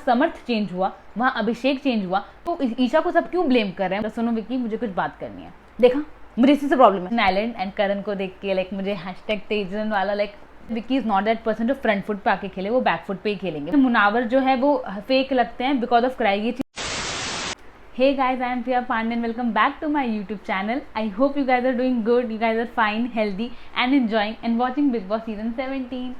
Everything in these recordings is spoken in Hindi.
समर्थ चेंज हुआ, वहाँ अभिषेक चेंज हुआ, तो ईशा को सब क्यों ब्लेम कर रहे हैं? सुनो विक्की, मुझे कुछ बात करनी है। देखा, मुझे इसी से प्रॉब्लम है। आइलैंड एंड करण को देख के लाइक मुझे हैशटैग तेजन वाला like Vicky is not that person जो फ्रंट फुट पे आके खेले, वो बैक फुट पे ही खेलेंगे। मुनावर जो है वो फेक लगते हैं बिकॉज ऑफ क्राई। ये Hey guys, I am Priya Pandey and welcome back to my YouTube channel. I hope you guys are doing good, you guys are fine, healthy and enjoying and watching Bigg Boss season 17.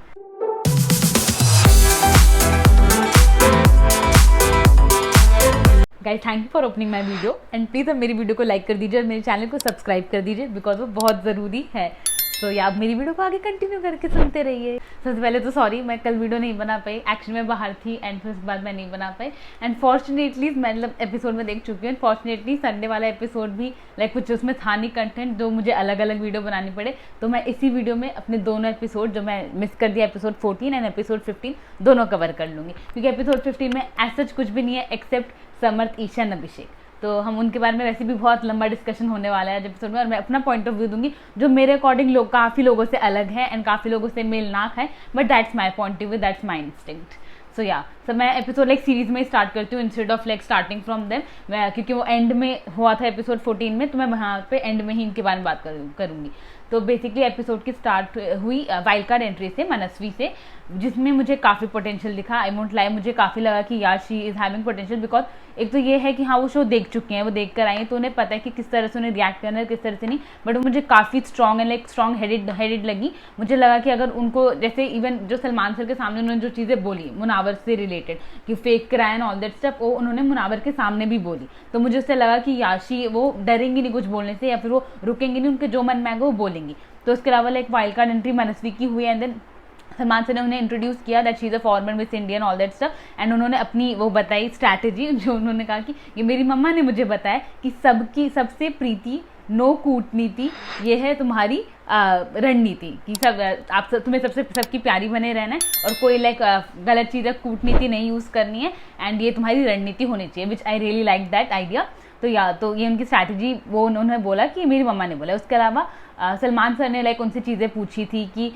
Guys, thank you for opening my video and please अब मेरी वीडियो को लाइक कर दीजिए और मेरे चैनल को सब्सक्राइब कर दीजिए बिकॉज वो बहुत ज़रूरी है। तो या आप मेरी वीडियो को आगे कंटिन्यू करके सुनते रहिए। सबसे पहले तो सॉरी, मैं कल वीडियो नहीं बना पाई, एक्चुअली मैं बाहर थी एंड फिर उसके बाद मैं नहीं बना पाई। एंड फॉर्चुनेटली मैं मतलब एपिसोड में देख चुकी हूँ। फॉर्चुनेटली संडे वाला एपिसोड भी लाइक कुछ उसमें था नहीं कंटेंट जो मुझे अलग अलग वीडियो बनानी पड़े, तो मैं इसी वीडियो में अपने दोनों एपिसोड जो मैं मिस कर दिया, एपिसोड 14 एंड एपिसोड 15 दोनों कवर कर लूँगी, क्योंकि एपिसोड 15 में ऐसा कुछ भी नहीं है एक्सेप्ट समर्थ, ईशा एंड अभिषेक। तो हम उनके बारे में वैसे भी बहुत लंबा डिस्कशन होने वाला है एपिसोड में, और मैं अपना पॉइंट ऑफ व्यू दूंगी जो मेरे अकॉर्डिंग काफ़ी लोगों से अलग है एंड काफ़ी लोगों से मेल ना खाए, but that's my point of view, that's my instinct. So yeah मैं एपिसोड लाइक सीरीज में स्टार्ट करती हूँ instead of like starting from them, क्योंकि वो एंड में हुआ था एपिसोड 14 में, तो मैं वहाँ पे एंड में ही इनके बारे में बात करूँगी। तो बेसिकली एपिसोड की स्टार्ट हुई वाइल्ड कार्ड एंट्री से, मनस्वी से, जिसमें मुझे काफ़ी पोटेंशियल दिखा। आई वोंट लाई, मुझे काफ़ी लगा कि यार she is having potential, because एक तो ये है कि हाँ वो शो देख चुके हैं, वो देख कर आई हैं, तो उन्हें पता है कि किस तरह से उन्हें रिएक्ट करना है, किस तरह से नहीं, बट वो मुझे काफ़ी strong and like strong headed लगी। मुझे लगा कि अगर उनको जैसे इवन जो सलमान सर के सामने उन्होंने जो चीज़ें बोली मुनावर से रिलेटेड कि फेक कराए एंड ऑल दैट स्टफ, वो उन्होंने मुनावर के सामने भी बोली, तो मुझे उससे लगा कि याशी वो डरेंगी नहीं कुछ बोलने से, या फिर वो रुकेंगी नहीं, उनके जो मन में आएगा वो बोलेंगी। तो उसके अलावा लाइक वाइल्ड कार्ड एंट्री मनस्वी की हुई एंड देन सलमान सर ने उन्हें इंट्रोड्यूस किया that she is a former miss Indian all that stuff, and उन्होंने अपनी वो बताई स्ट्रैटेजी, जो उन्होंने कहा कि ये मेरी मम्मा ने मुझे बताया कि सबसे प्रीति नो कूटनीति, ये है तुम्हारी रणनीति, कि तुम्हें सबकी प्यारी बने रहना है और कोई लाइक गलत चीज़ कूटनीति नहीं यूज़ करनी है, एंड ये तुम्हारी रणनीति होनी चाहिए, which I really like that idea. तो ये उनकी स्ट्रैटेजी वो उन्होंने बोला कि मेरी मम्मा ने बोला। उसके अलावा सलमान सर ने लाइक उनसे चीज़ें पूछी थी कि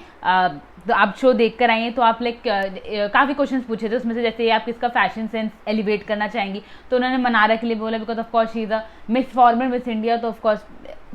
तो आप शो देख कर आई हैं, तो आप लाइक काफ़ी क्वेश्चंस पूछे थे, उसमें से जैसे आप किसका फैशन सेंस एलिवेट करना चाहेंगी, तो उन्होंने मनारा के लिए बोला because of course she is a miss former miss India, तो of course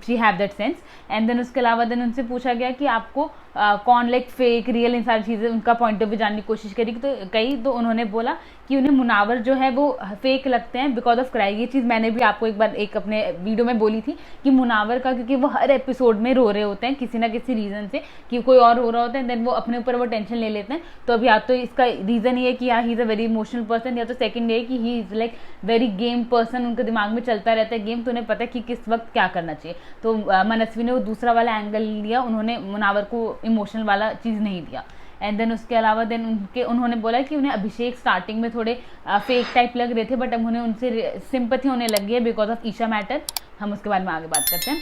she have that sense. And then उसके अलावा देन उनसे पूछा गया कि आपको कौन लाइक फेक रियल इन सारी चीज़ें उनका पॉइंट ऑफ व्यू जानने की कोशिश करी, तो उन्होंने बोला कि उन्हें मुनावर जो है वो फेक लगते हैं बिकॉज ऑफ क्राई। ये चीज़ मैंने भी आपको एक बार एक अपने वीडियो में बोली थी कि मुनावर का, क्योंकि वो हर एपिसोड में रो रहे होते हैं किसी ना किसी रीज़न से, कि कोई और रो रहा होता है, देन वो अपने ऊपर वो टेंशन ले लेते हैं। तो अब या तो इसका रीज़न ये है कि या he is a very emotional person, या तो सेकंड ये कि he is like very game person, उनके दिमाग में चलता रहता है गेम, तो उन्हें पता है कि किस वक्त क्या करना चाहिए। तो मनस्वी ने वो दूसरा वाला एंगल लिया, उन्होंने मुनावर को इमोशनल वाला चीज़ नहीं दिया। एंड देन उसके अलावा देन उन्होंने बोला कि उन्हें अभिषेक स्टार्टिंग में थोड़े फेक टाइप लग रहे थे, बट अब उन्हें उनसे सिंपैथी होने लगी है बिकॉज ऑफ ईशा मैटर। हम उसके बारे में आगे बात करते हैं।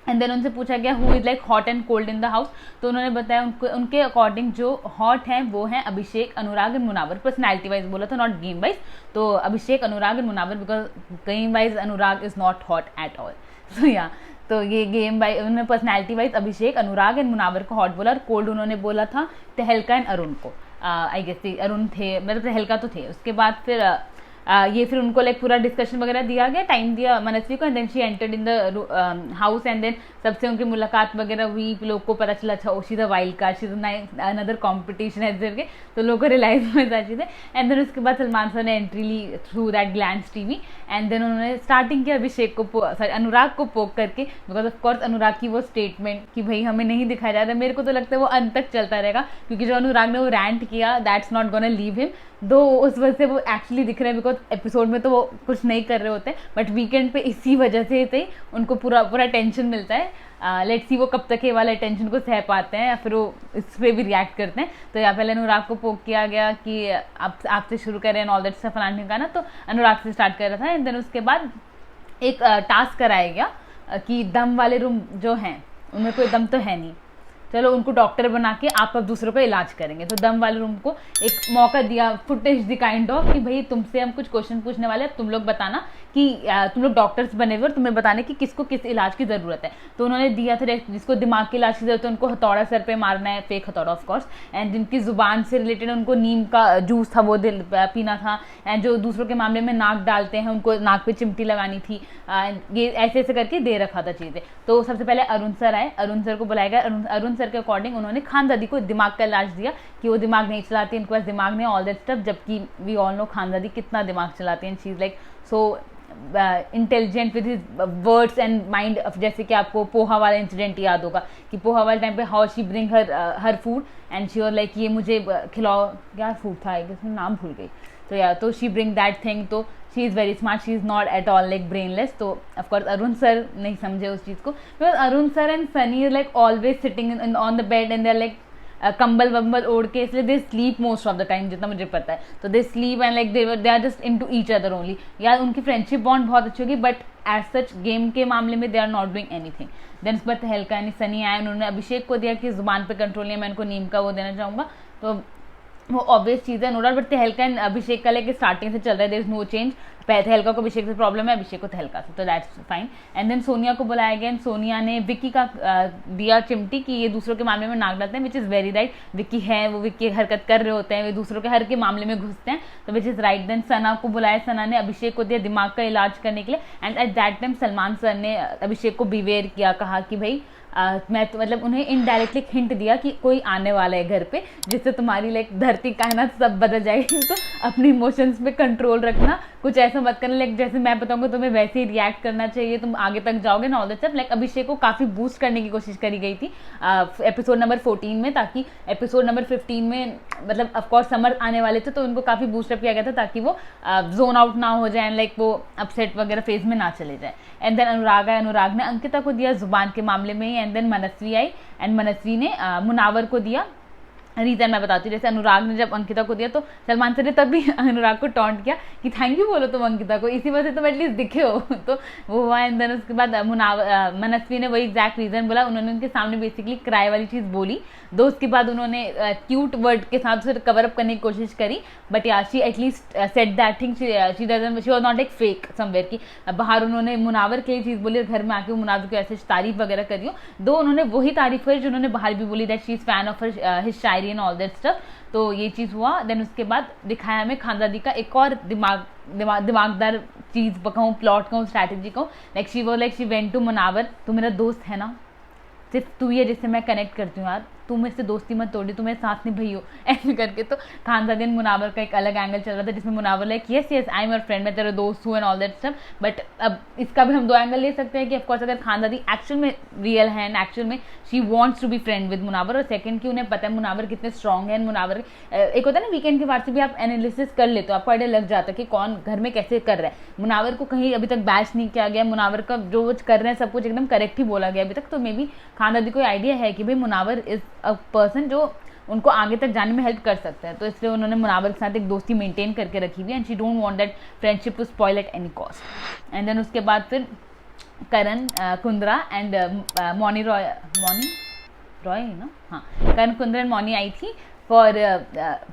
एंड देन उनसे पूछा गया who is like hot and cold in the house, तो उन्होंने बताया उनके अकॉर्डिंग जो हॉट हैं वो हैं Abhishek, Anurag and Munawar, personality wise बोला था, नॉट गेम वाइज। तो Abhishek, Anurag and Munawar, because game wise Anurag is not hot at all. So या तो ये गेम वाइज उन्होंने personality wise Abhishek, Anurag and Munawar को हॉट बोला, और कोल्ड उन्होंने बोला था तहलका एंड अरुण को। आई गेस अरुण थे, मतलब तहलका तो थे। उसके बाद फिर उनको लाइक पूरा डिस्कशन वगैरह दिया गया, टाइम दिया मनस्वी को, and then she entered in the house, and then सबसे उनकी मुलाकात वगैरह हुई। लोग को पता चला अच्छा she is a wild card, she is another competition है करके, तो लोगों को रियलाइज में था चीज़ें। एंड देन उसके बाद सलमान सर ने एंट्री ली through that glance TV, and then उन्होंने स्टार्टिंग किया अभिषेक को अनुराग को पोक करके, बिकॉज ऑफ कोर्स अनुराग की वो स्टेटमेंट कि भाई हमें नहीं दिखाया जा रहा, मेरे को तो लगता है वो अंत तक चलता रहेगा, क्योंकि जो अनुराग ने वो रैंट किया that's not gonna leave him, दो उस वजह से वो एक्चुअली दिख रहे हैं, बिकॉज एपिसोड में तो वो कुछ नहीं कर रहे होते, बट वीकेंड पे इसी वजह से ही उनको पूरा टेंशन मिलता है। लेट्स सी वो कब तक ये वाला टेंशन को सह पाते हैं, या फिर वो इस पर भी रिएक्ट करते हैं। तो या पहले अनुराग को पोक किया गया कि आपसे शुरू करें एंड ऑल दैट स्टफ फलाने का ना, तो अनुराग से स्टार्ट कर रहा था। एंड देन उसके बाद एक टास्क कराया गया कि दम वाले रूम जो हैं उनमें कोई दम तो है नहीं, चलो उनको डॉक्टर बना के आप अब दूसरों का इलाज करेंगे। तो दम वाले रूम को एक मौका दिया, फुटेज दी काइंड ऑफ, कि भाई तुमसे हम कुछ क्वेश्चन पूछने वाले हैं, तुम लोग बताना कि तुम लोग डॉक्टर्स बने हुए और तुम्हें बताने की किसको किस इलाज की ज़रूरत है। तो उन्होंने दिया था जिसको दिमाग के इलाज की जरूरत है उनको हथौड़ा सर पे मारना है, फेक हथौड़ा ऑफ कोर्स, एंड जिनकी जुबान से रिलेटेड उनको नीम का जूस था वो पीना था, एंड जो दूसरों के मामले में नाक डालते हैं उनको नाक पे चिमटी लगानी थी। ये ऐसे ऐसे करके दे रखा था चीज़ें। तो सबसे पहले अरुण सर आए, अरुण सर को बुलाया गया। अरुण सर के अकॉर्डिंग उन्होंने खान दादी को दिमाग का इलाज दिया कि वो दिमाग नहीं चलाती, इनके पास दिमाग नहीं, ऑल दैट स्टफ, जबकि वी ऑल नो खान दादी कितना दिमाग चलाती हैं। She is like so intelligent with his words and mind. जैसे कि आपको पोहा वाला इंसिडेंट याद होगा कि पोहा वाले टाइम पे how she bring her food and she और लाइक ये मुझे खिलाओ, क्या फूड था इसमें नाम भूल गई, तो या तो शी ब्रिंग दैट थिंग। तो she is very smart, she is not at all like brainless. तो ऑफकोर्स अरुण सर नहीं समझे उस चीज़ को, because Arun sir and Sunny is like always sitting on the bed and they are like कंबल वम्बल ओढ़ के, इसलिए they sleep most of the time जितना मुझे पता है। तो they sleep and like they are just in to each other only. यार उनकी फ्रेंडशिप बॉन्ड बहुत अच्छी होगी, बट एज सच गेम के मामले में they are not doing anything. Then इस बार तहलका यानी सनी आया, उन्होंने अभिषेक को दिया कि जुबान पे कंट्रोल नहीं है, मैं उनको नीम का वो देना चाहूँगा। तो वो ऑब्वियस चीज़ है, नो डाउट, बट तहलका एंड अभिषेक का लेके स्टार्टिंग से चल रहा है, देयर इज नो चेंज। तहलका को अभिषेक से प्रॉब्लम है, अभिषेक को तहलका से, तो that's fine. And then Sonia को बुलाया गया, एंड सोनिया ने विक्की का दिया चिमटी कि ये दूसरों के मामले में नाक डालते हैं, which is very right. Vicky है वो विक्की हरकत कर रहे होते हैं, वे दूसरों के हर के मामले में घुसते हैं, तो विच इज़ राइट। देन सना को बुलाया, सना ने अभिषेक को दिया दिमाग का इलाज करने के लिए, and eight that time Salman sir ने अभिषेक को बिवेयर किया, कहा कि भाई मैं तो मतलब उन्हें इनडायरेक्टली हिंट दिया कि कोई आने वाला है घर पे जिससे तुम्हारी लाइक धरती कायनात सब बदल जाएगी, तो अपनी इमोशंस पे कंट्रोल रखना, कुछ ऐसा मत करना लाइक जैसे मैं बताऊंगा तुम्हें वैसे ही रिएक्ट करना चाहिए, तुम आगे तक जाओगे ना, ऑल दैट स्टफ। लाइक अभिषेक को काफ़ी बूस्ट करने की कोशिश करी गई थी एपिसोड नंबर 14 में, ताकि एपिसोड नंबर 15 में मतलब ऑफकोर्स समर आने वाले थे तो उनको काफ़ी बूस्टअप किया गया था ताकि वो जोन आउट ना हो जाए, लाइक वो अपसेट वगैरह फेज में ना चले जाए। एंड देन अनुराग आए, अनुराग ने अंकिता को दिया जुबान के मामले में ही, एंड देन मनस्वी आई, एंड मनस्वी ने मुनावर को दिया। रीज़न मैं बताती हूँ, जैसे अनुराग ने जब अंकिता को दिया तो सलमान सर ने तब भी अनुराग को टॉन्ट किया कि थैंक यू बोलो तुम अंकिता को, इसी वजह से तुम एटलीस्ट दिखे हो, तो वो हुआ। एंड देन उसके बाद मनस्वी ने वही एग्जैक्ट रीज़न बोला, उन्होंने उनके सामने बेसिकली क्राई वाली चीज़ बोली, दो उसके बाद उन्होंने क्यूट वर्ड के साथ उसे कवर अप करने की कोशिश करी, बट या she at least set that thing, she was not एक फेक समवेयर की। बाहर उन्होंने मुनावर के लिए चीज़ बोली और घर में आके मुनावर को ऐसे तारीफ वगैरह करी हो, दो उन्होंने वही तारीफ करी जो उन्होंने बाहर भी बोली, that she is fan of his Shayari and all that stuff. तो ये चीज़ हुआ। देन उसके बाद दिखाया हमें खानदादी का एक और दिमागदार चीज़ कहूँ, प्लॉट कहूँ, स्ट्रैटेजी कहूँ, like she went to Munawar, तू मेरा दोस्त है ना, सिर्फ तू ही है जिससे मैं कनेक्ट करती हूँ यार, तू मेरे से दोस्ती मत तोड़ी, तू मेरे साथ नहीं भई हो, ऐसे करके। तो खानदादी एंड मुनावर का एक अलग एंगल चल रहा था जिसमें Munawar like yes I am your friend, मैं तेरा दोस्त हूँ and all that stuff. But अब इसका भी हम दो एंगल ले सकते हैं कि ऑफकोर्स अगर खानदादी एक्चुअल में रियल है एंड एक्चुअल में she wants to be friend with Munawar, और सेकंड कि उन्हें पता है मुनावर कितने स्ट्रॉन्ग है, मुनावर एक होता है ना वीकेंड के बाद से भी आप एनालिसिस कर लेते हो, आपको आइडिया लग जाता है कि कौन घर में कैसे कर रहा है। मुनावर को कहीं अभी तक बैच नहीं किया गया, मुनावर का जो वो कर रहे हैं सब कुछ एकदम करेक्ट ही बोला गया अभी तक, तो मे बी खानदादी को आइडिया है कि भाई मुनावर इज अ पर्सन जो उनको आगे तक जाने में हेल्प कर सकते हैं, तो इसलिए उन्होंने मुनावर के साथ एक दोस्ती मेंटेन करके रखी हुई, and she don't want that friendship to spoil at any cost. And then उसके बाद फिर करण कुंद्रा एंड मौनी रॉय ना, हाँ, करण कुंद्रा एंड मौनी आई थी for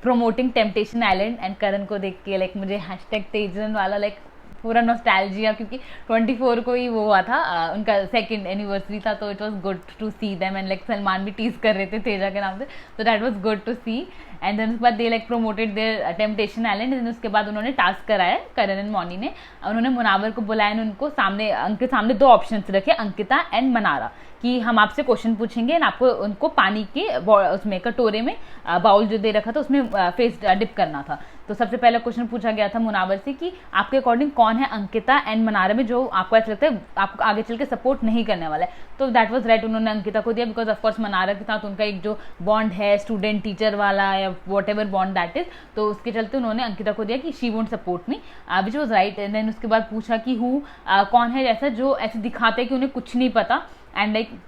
promoting Temptation island, and Karan को देख के लाइक मुझे हैशटैग तेजन वाला लाइक पूरा नॉस्टैल्जिया, क्योंकि 24 को ही वो हुआ था उनका 2nd एनिवर्सरी था, तो it was good to see them, and like Salman भी टीज कर रहे थे तेजा के नाम से, तो that was good to see. And then उसके बाद they like promoted their temptation island, एंड उसके बाद उन्होंने टास्क कराया करण एंड मौनी ने, उन्होंने मुनावर को बुलाया, उनको सामने उनके सामने 2 ऑप्शंस रखे, अंकिता एंड मनारा, कि हम आपसे क्वेश्चन पूछेंगे एंड आपको उनको पानी के उसमें कटोरे में बाउल जो दे रखा था उसमें फेस डिप करना था। तो सबसे पहला क्वेश्चन पूछा गया था मुनावर से कि आपके अकॉर्डिंग कौन है अंकिता एंड मनारा में जो आपको ऐसा लगता है आपको आगे चल के सपोर्ट नहीं करने वाला है, तो दैट वाज राइट, उन्होंने अंकिता को दिया, बिकॉज ऑफकोर्स मनारा के साथ उनका एक जो बॉन्ड है स्टूडेंट टीचर वाला या whatever bond that is, तो उसके चलते उन्होंने अंकिता को दिया कि she won't support me, which was right. And then उसके बाद पूछा कि कौन है ऐसा जो ऐसे दिखाते हैं कि उन्हें कुछ नहीं पता एंड लाइक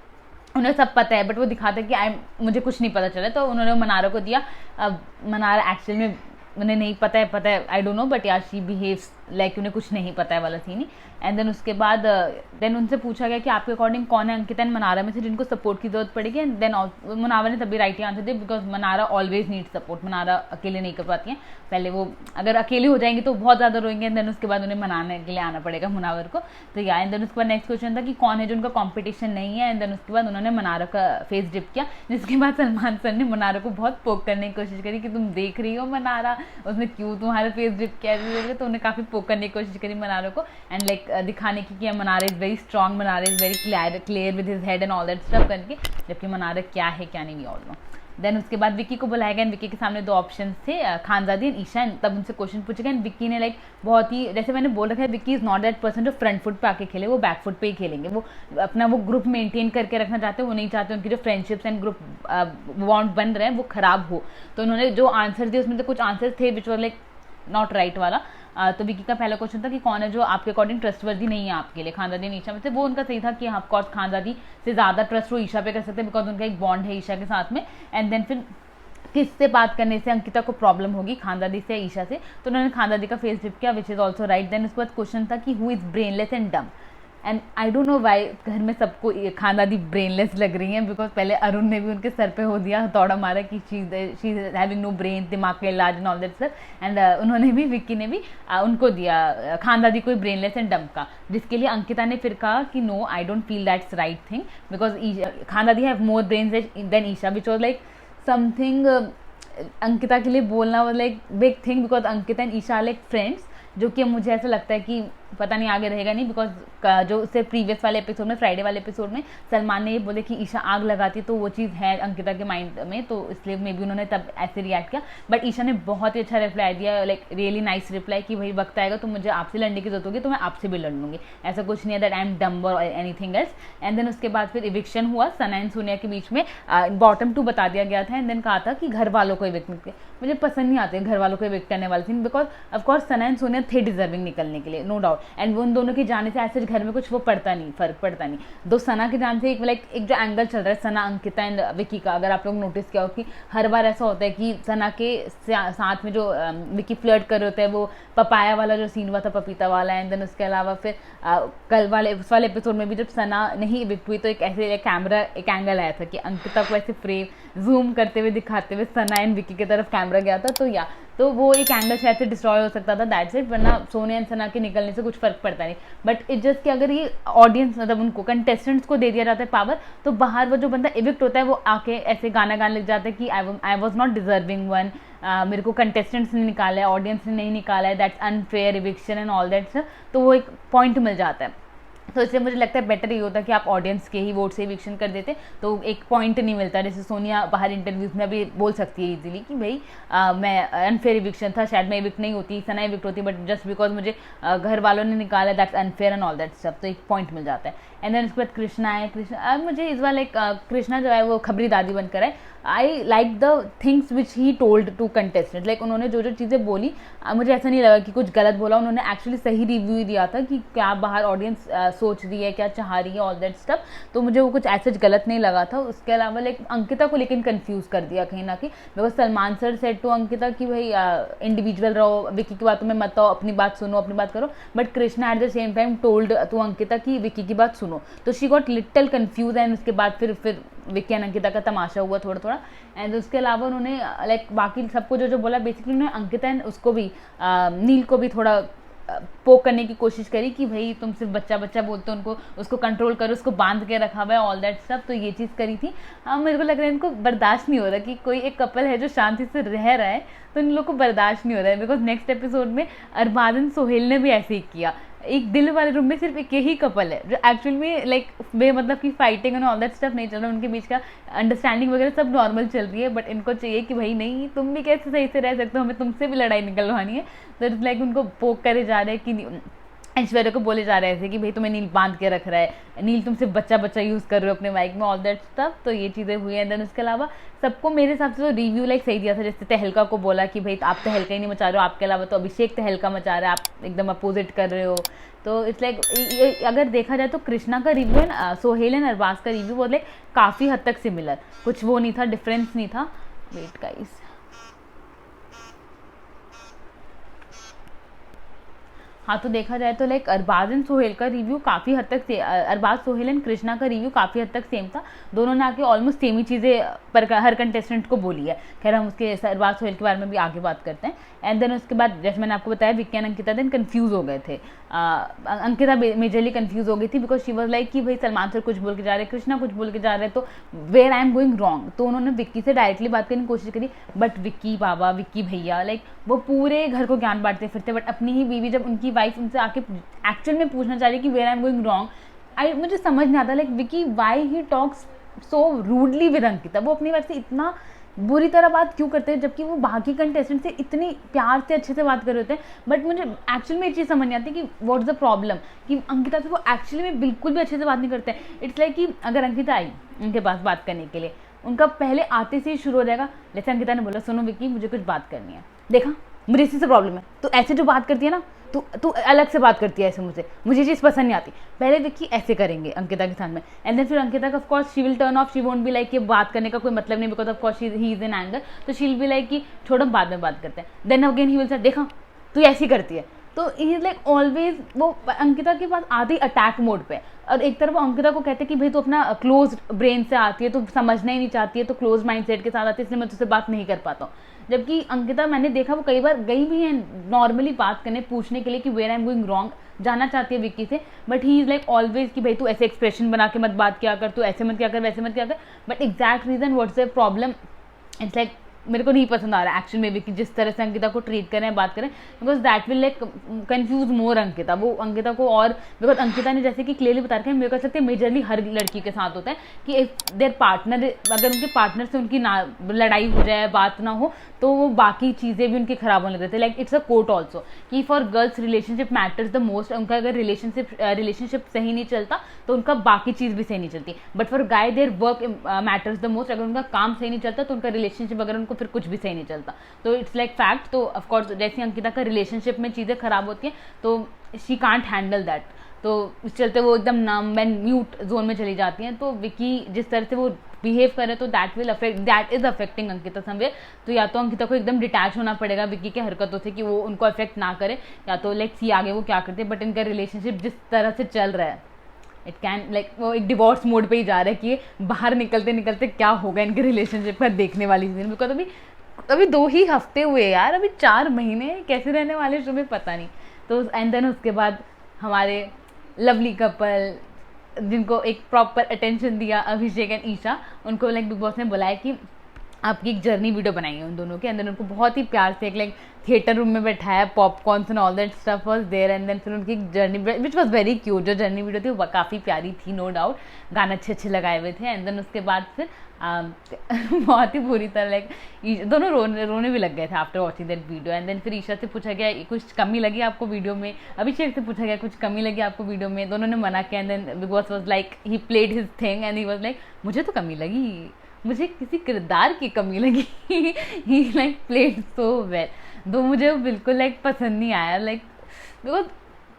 उन्हें सब पता है बट वो दिखाते हैं कि मुझे कुछ नहीं पता चला, तो उन्होंने मनारा को दिया। अब मनारा एक्चुअल में उन्हें नहीं पता है आई डोंट नो, बट यार शी बिहेव्स लाइक उन्हें कुछ नहीं पता है वाला सीन ही। एंड देन उसके बाद देन उनसे पूछा गया कि आपके अकॉर्डिंग कौन है अंकिता एंड मनारा में से जिनको सपोर्ट की जरूरत पड़ेगी। एंड देन मनारा ने तभी राइट आंसर दिया, because Mannara always need support, Mannara अकेले नहीं कर पाती हैं। पहले वो अगर अकेले हो जाएंगे तो बहुत ज़्यादा रोएंगे, एंड देन उसके बाद उन्हें मनाने के लिए आना पड़ेगा मुनावर को। तो या एंड देन उसके बाद नेक्स्ट क्वेश्चन था कि कौन है जो उनका कॉम्पिटिशन नहीं है। एंड देन उसके बाद उन्होंने मनारा का फेस डिप किया, जिसके बाद सलमान सर ने मनारा को बहुत पोक करने की कोशिश करी कि तुम देख रही हो मनारा, उसने क्यों तुम्हारा फेस डिप किया, तो उन्हें काफ़ी पोक करने की कोशिश करी मनारा को, एंड लाइक दिखाने की कि Mannara is very strong, Mannara is very clear with his head and all that stuff करके, जबकि मनारा क्या है क्या नहीं ऑल नो। देन उसके बाद विक्की को बुलाया गया, विक्की के सामने 2 ऑप्शन थे, खानजादी एंड ईशा। तब उनसे क्वेश्चन पूछे गए, विक्की ने लाइक बहुत ही, जैसे मैंने बोल रखा है, Vicky is not that person जो फ्रंट फुट पे आके खेले, वो बैक फुट पे ही खेलेंगे। वो अपना वो ग्रुप मेंटेन करके रखना चाहते हैं, वो नहीं चाहते उनकी जो फ्रेंडशिप्स एंड ग्रुप बॉन्ड बन रहे हैं वो खराब हो। तो उन्होंने जो आंसर दिए उसमें तो कुछ आंसर थे विच वर लाइक नॉट राइट वाला। तो विक्की का पहला क्वेश्चन था कि कौन है जो आपके अकॉर्डिंग ट्रस्टवर्दी नहीं है आपके लिए, खानदादी एंड ईशा में से। वो उनका सही था कि ऑफकोर्स खानदादी से ज़्यादा ट्रस्ट वो ईशा पे कर सकते हैं, बिकॉज उनका एक बॉन्ड है ईशा के साथ में। एंड देन फिर किससे बात करने से अंकिता को प्रॉब्लम होगी, खानदादी से या ईशा से, तो उन्होंने खानदादी का फेस डिप किया, which is also right. Then उसके बाद क्वेश्चन था कि who is brainless and dumb, and I don't know why घर में सबको खानदादी ब्रेनलेस लग रही हैं, बिकॉज पहले अरुण ने भी उनके सर पे हो दिया हथौड़ा मारा कि she is having no brain, दिमाग का इलाज and all that sir. And उन्होंने भी, विक्की ने भी उनको दिया खानदादी को ब्रेनलेस एंड डम का, जिसके लिए अंकिता ने फिर कहा कि no I don't feel that's right thing, because Khanzaadi have more brain than Isha, which was like something Ankita के लिए बोलना वाला एक big thing, because Ankita and Isha like friends, जो कि मुझे ऐसा लगता है कि पता नहीं आगे रहेगा नहीं, बिकॉज जो उससे प्रीवियस वाले एपिसोड में, फ्राइडे वाले एपिसोड में सलमान ने ये बोले कि ईशा आग लगाती, तो वो चीज़ है अंकिता के माइंड में, तो इसलिए मे बी उन्होंने तब ऐसे रिएक्ट किया। बट ईशा ने बहुत ही अच्छा रिप्लाई दिया, लाइक रियली नाइस रिप्लाई, कि भाई वक्त आएगा तो मुझे आपसे लड़ने की जरूरत होगी तो मैं आपसे भी लड़ लूँगी, ऐसा कुछ नहीं है दैट आई एम डम्ब और एनीथिंग एल्स। एंड देन उसके बाद फिर इविक्शन हुआ, सना एंड सोनिया के बीच में बॉटम 2 बता दिया गया था। एंड देन कहा था कि घर वालों को इविक्ट, मुझे पसंद नहीं आते घर वालों को इविक्ट करने वाले scene, because of course Sana and Sonia थे डिजर्विंग निकलने के लिए, नो डाउट। एंड उन दोनों के जाने से ऐसे घर में कुछ वो पड़ता नहीं, फर्क पड़ता नहीं। दो सना के जाने से एक जो एंगल चल रहा है सना, अंकिता एंड विक्की का, अगर आप लोग नोटिस किया हो कि हर बार ऐसा होता है कि सना के साथ में जो विक्की फ्लर्ट कर रहे होते हैं, वो पपाया वाला जो सीन हुआ था, पपीता वाला। एंड देन उसके अलावा फिर कल वाले उस वाले एपिसोड में भी जब सना नहीं विक्ट हुई तो एक ऐसे कैमरा एक एंगल आया था कि अंकिता को ऐसे फ्रेम जूम करते हुए दिखाते हुए सना एंड विक्की की तरफ कैमरा गया था, तो वो एक एंगल शायद से डिस्ट्रॉय हो सकता था, दैट्स इट। वरना सोनिया एंड सना के निकलने से कुछ फर्क पड़ता नहीं। बट इट जस्ट कि अगर ये ऑडियंस मतलब उनको कंटेस्टेंट्स को दे दिया जाता है पावर, तो बाहर वो जो बंदा इविक्ट होता है वो आके ऐसे गाना गाने लग जाता है कि I was not deserving one, मेरे को कंटेस्टेंट्स ने निकाला है, ऑडियंस ने नहीं निकाला है, that's unfair eviction and all that sir, तो वो एक पॉइंट मिल जाता है। तो इसलिए मुझे लगता है बेटर ये होता कि आप ऑडियंस के ही वोट से इविक्शन कर देते, तो एक पॉइंट नहीं मिलता। जैसे सोनिया बाहर इंटरव्यूज में भी बोल सकती है इजीली कि भाई मैं अनफेयर इविक्शन था, शायद मैं इविक्ट नहीं होती, सना इविक्ट होती, बट जस्ट बिकॉज मुझे घर वालों ने निकाला, that's unfair and all that सब, तो एक पॉइंट मिल जाता है। एंड देन उसके बाद कृष्णा है, कृष्णा मुझे इस बार लाइक कृष्णा जो है वो खबरी दादी बनकर है। I like the things which he told to contestant, like उन्होंने जो जो चीज़ें बोली मुझे ऐसा नहीं लगा कि कुछ गलत बोला, उन्होंने एक्चुअली सही रिव्यू ही दिया था कि क्या बाहर ऑडियंस सोच रही है, क्या चाह रही है, ऑल दैट स्टफ, तो मुझे वो कुछ ऐसे गलत नहीं लगा था। उसके अलावा लाइक अंकिता को लेकिन कंफ्यूज कर दिया कहीं ना कहीं, because Salman sir said to Ankita कि भाई इंडिविजुअल रहो, विक्की की बातों में मत आओ, अपनी बात सुनो, अपनी बात करो, but Krishna at the same time told to Ankita कि विक्की की बात सुनो, तो she got little confuse. And उसके बाद फिर विक्की एंड अंकिता का तमाशा हुआ थोड़ा थोड़ा। एंड उसके अलावा उन्होंने लाइक बाकी सबको जो जो बोला, बेसिकली उन्होंने अंकिता एंड उसको भी नील को भी थोड़ा पोक करने की कोशिश करी कि भाई तुम सिर्फ बच्चा बच्चा बोलते हो, उनको उसको कंट्रोल करो, उसको बांध के रखा हुआ है, ऑल दैट स्टफ, तो ये चीज़ करी थी। मेरे को लग रहा है इनको बर्दाश्त नहीं हो रहा कि कोई एक कपल है जो शांति से रह रहा है, तो इन लोग को बर्दाश्त नहीं हो रहा है। बिकॉज नेक्स्ट एपिसोड में अरबाज एंड सोहेल ने भी ऐसे ही किया, एक दिल वाले रूम में सिर्फ एक यही कपल है जो एक्चुअल में लाइक मतलब कि fighting and all that stuff नहीं चल रहा, उनके बीच का अंडरस्टैंडिंग वगैरह सब नॉर्मल चल रही है, बट इनको चाहिए कि भाई नहीं तुम भी कैसे सही से रह सकते हो, हमें तुमसे भी लड़ाई निकलवानी है। तो इट्स लाइक उनको पोक करे जा रहे हैं कि ऐश्वर्या को बोले जा रहे थे कि भाई तुम्हें नील बांध के रख रहा है, नील तुम सिर्फ बच्चा बच्चा यूज़ कर रहे हो अपने माइक में, ऑल दैट स्टफ, तो ये चीज़ें हुई हैं। देन उसके अलावा सबको मेरे हिसाब से तो रिव्यू लाइक सही दिया था। जैसे तहलका को बोला कि भाई आप तहलका ही नहीं मचा रहे हो, आपके अलावा तो अभिषेक तहलका मचा रहा है, आप एकदम अपोजिट कर रहे हो। तो इट्स लाइक अगर देखा जाए तो कृष्णा का review and Sohail and Arbaaz का रिव्यू वो लाइक काफ़ी हद तक सिमिलर, कुछ वो नहीं था, डिफरेंस नहीं था। वेट गाइस, हाँ, तो देखा जाए तो लाइक अरबाज एंड सोहेल का रिव्यू काफ़ी हद तक अरबाज सोहेल एंड कृष्णा का रिव्यू काफ़ी हद तक सेम था। दोनों ने आके ऑलमोस्ट सेम ही चीज़ें पर हर कंटेस्टेंट को बोली है। खैर हम उसके अरबाज सोहेल के बारे में भी आगे बात करते हैं। एंड देन उसके बाद जैसे मैंने आपको बताया Vicky and Ankita then confuse हो गए थे। अंकिता मेजरली कन्फ्यूज़ हो गई थी बिकॉज शी वॉज लाइक कि भाई सलमान सर कुछ बोल के जा रहे, कृष्णा कुछ बोल के जा रहे, तो where I am going wrong. तो उन्होंने विक्की से डायरेक्टली बात करने की कोशिश करी, बट विक्की बाबा, विक्की भैया लाइक वो पूरे घर को ज्ञान बांटते फिरते, बट अपनी ही बीवी जब उनकी वाइफ उनसे आके एक्चुअल में पूछना चाह रही कि where I am going wrong, मुझे समझ नहीं आता like Vicky why he talks so rudely with Ankita. वो अपनी वाइफ से इतना बुरी तरह बात क्यों करते हैं जबकि वो बाकी कंटेस्टेंट से इतनी प्यार से अच्छे से बात कर रहे होते हैं। बट मुझे एक्चुअल में ये चीज़ समझ नहीं आती कि व्हाट इज़ द प्रॉब्लम कि अंकिता से वो एक्चुअली में बिल्कुल भी अच्छे से बात नहीं करते हैं। इट्स लाइक कि अगर अंकिता आई उनके पास बात करने के लिए, उनका पहले आते से ही शुरू हो जाएगा, जैसे अंकिता ने बोला सुनो विक्की मुझे कुछ बात करनी है, देखा मुझे इसी से प्रॉब्लम है, तो ऐसे जो बात करती है ना तू अलग से बात करती है ऐसे मुझे ये चीज़ पसंद नहीं आती। पहले विक्की ऐसे करेंगे अंकिता के साथ में, एंड देन फिर अंकिता का of course she will turn off, she won't be like कि बात करने का कोई मतलब नहीं because of course he is in anger, तो शी विल बी लाइक कि छोड़ो बाद में बात करते हैं। Then again he will say देखा तू ऐसी करती है, तो ही इज लाइक ऑलवेज वो अंकिता के पास आती अटैक मोड पे। और एक तरफ अंकिता को कहते हैं कि भाई तू अपना क्लोज ब्रेन से आती है, तो समझना ही नहीं चाहती है, तो क्लोज माइंडसेट के साथ आती है, इसलिए मैं तुझसे बात नहीं कर पाता हूँ। जबकि अंकिता मैंने देखा वो कई बार गई भी है नॉर्मली बात करने पूछने के लिए कि where I am going wrong, जाना चाहती है विक्की से, but he is like always कि भाई तू ऐसे एक्सप्रेशन बना के मत बात किया कर, तू ऐसे मत किया कर, वैसे मत किया कर। But exact reason what's the problem, it's like मेरे को नहीं पसंद आ रहा है एक्चुअल में भी कि जिस तरह से अंकिता को ट्रीट करें बात करें, because that will like confuse more Ankita. वो अंकिता को और बिकॉज अंकिता ने जैसे कि क्लियरली बता रखा है, मेरे को लगता है मेजरली हर लड़की के साथ होता है कि इफ देयर पार्टनर, अगर उनके पार्टनर से उनकी ना लड़ाई हो जाए, बात ना हो, तो वो बाकी चीज़ें भी उनकी खराब होने लगती है। Like it's a quote also कि for girls relationship matters the most. उनका अगर रिलेशनशिप सही नहीं चलता तो उनका बाकी चीज़ भी सही नहीं चलती, but for guy their work matters the most. अगर उनका काम सही नहीं चलता तो उनका रिलेशनशिप, अगर उनको फिर कुछ भी सही नहीं चलता, तो इट्स लाइक फैक्ट। तो ऑफकोर्स जैसे अंकिता का रिलेशनशिप में चीज़ें खराब होती हैं तो शी कांट हैंडल दैट, तो इस चलते वो एकदम नम एंड म्यूट जोन में चली जाती हैं। तो विक्की जिस तरह से वो बिहेव करे तो that is affecting Ankita somewhere. तो या तो अंकिता को एकदम डिटैच होना पड़ेगा विक्की के हरकतों से कि वो उनको अफेक्ट ना करे, या तो लेट्स सी आगे वो क्या करते हैं। बट इनका रिलेशनशिप जिस तरह से चल रहा है, इट कैन लाइक वो एक डिवोर्स मोड पे ही जा रहा है कि बाहर निकलते निकलते क्या होगा इनके रिलेशनशिप का देखने वाली चीज़। बिकॉज अभी 2 ही हफ्ते हुए यार, अभी 4 महीने कैसे रहने वाले शो में पता नहीं। तो एंड देन उसके बाद हमारे लवली कपल जिनको एक प्रॉपर अटेंशन दिया अभिषेक एंड ईशा, उनको लाइक बिग बॉस ने बुलाया कि आपकी एक जर्नी वीडियो बनाई है उन दोनों के। अंदर उनको बहुत ही प्यार से एक लाइक थिएटर रूम में बैठाया, popcorns and all that stuff was there, and then फिर उनकी journey which was very cute. जो जर्नी वीडियो थी वो काफ़ी प्यारी थी, नो डाउट, गाने अच्छे लगाए हुए थे। एंड देन उसके बाद फिर बहुत ही बुरी तरह लाइक दोनों रोने भी लग गए थे after watching that video. And then फिर ईशा से पूछा गया कुछ कमी लगी आपको वीडियो में, अभिषेक से पूछा गया कुछ कमी लगी आपको वीडियो में, दोनों ने मना किया। And then Bigg Boss was like he played his thing and he was like मुझे तो कमी लगी, मुझे किसी किरदार की कमी लगी। ही लाइक प्लेड सो वेल, दो मुझे बिल्कुल लाइक पसंद नहीं आया। लाइक बिकॉज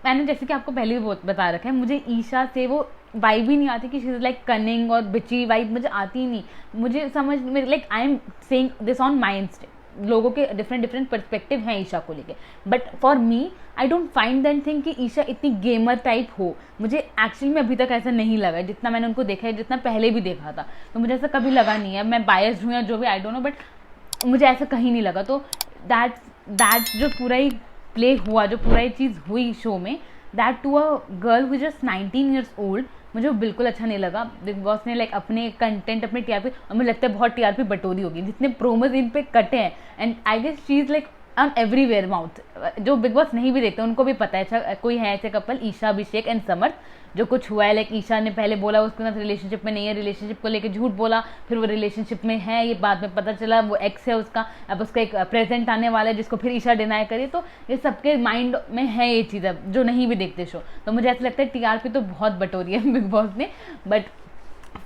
मैंने जैसे कि आपको पहले भी बता रखा है, मुझे ईशा से वो वाइब ही नहीं आती कि शी इज लाइक कनिंग और बिची वाइब मुझे आती ही नहीं। मुझे समझ मेरे like I am saying this on my instant, लोगों के डिफरेंट पर्सपेक्टिव हैं ईशा को लेके, but for me I don't find that thing कि ईशा इतनी गेमर टाइप हो। मुझे एक्चुअली में अभी तक ऐसा नहीं लगा, जितना मैंने उनको देखा है, जितना पहले भी देखा था, तो मुझे ऐसा कभी लगा नहीं है। मैं बायस्ड हूँ या जो भी, आई डोंट नो, बट मुझे ऐसा कहीं नहीं लगा। तो दैट जो पूरा ही प्ले हुआ, जो पूरा ही चीज़ हुई शो में, that to a girl who just 19 years old, मुझे वो बिल्कुल अच्छा नहीं लगा। बिग बॉस ने लाइक अपने कंटेंट, अपने टीआरपी, और मुझे लगता है बहुत टीआरपी बटोरी होगी, जितने प्रोमोज इन पे कटे हैं। And I guess she is like on everywhere mouth. जो बिग बॉस नहीं भी देखते उनको भी पता है। अच्छा कोई है ऐसे कपल, ईशा, अभिषेक एंड समर्थ, जो कुछ हुआ है, लाइक ईशा ने पहले बोला उसके साथ रिलेशनशिप में नहीं है, रिलेशनशिप को लेकर झूठ बोला, फिर वो रिलेशनशिप में है, ये बाद में पता चला वो एक्स है उसका, अब उसका एक प्रेजेंट आने वाला है जिसको फिर ईशा डिनाई करी। तो ये सबके माइंड में है ये चीज़, जो नहीं भी देखते शो। तो मुझे ऐसा लगता है टीआरपी तो बहुत बटोरी है बिग बॉस ने, but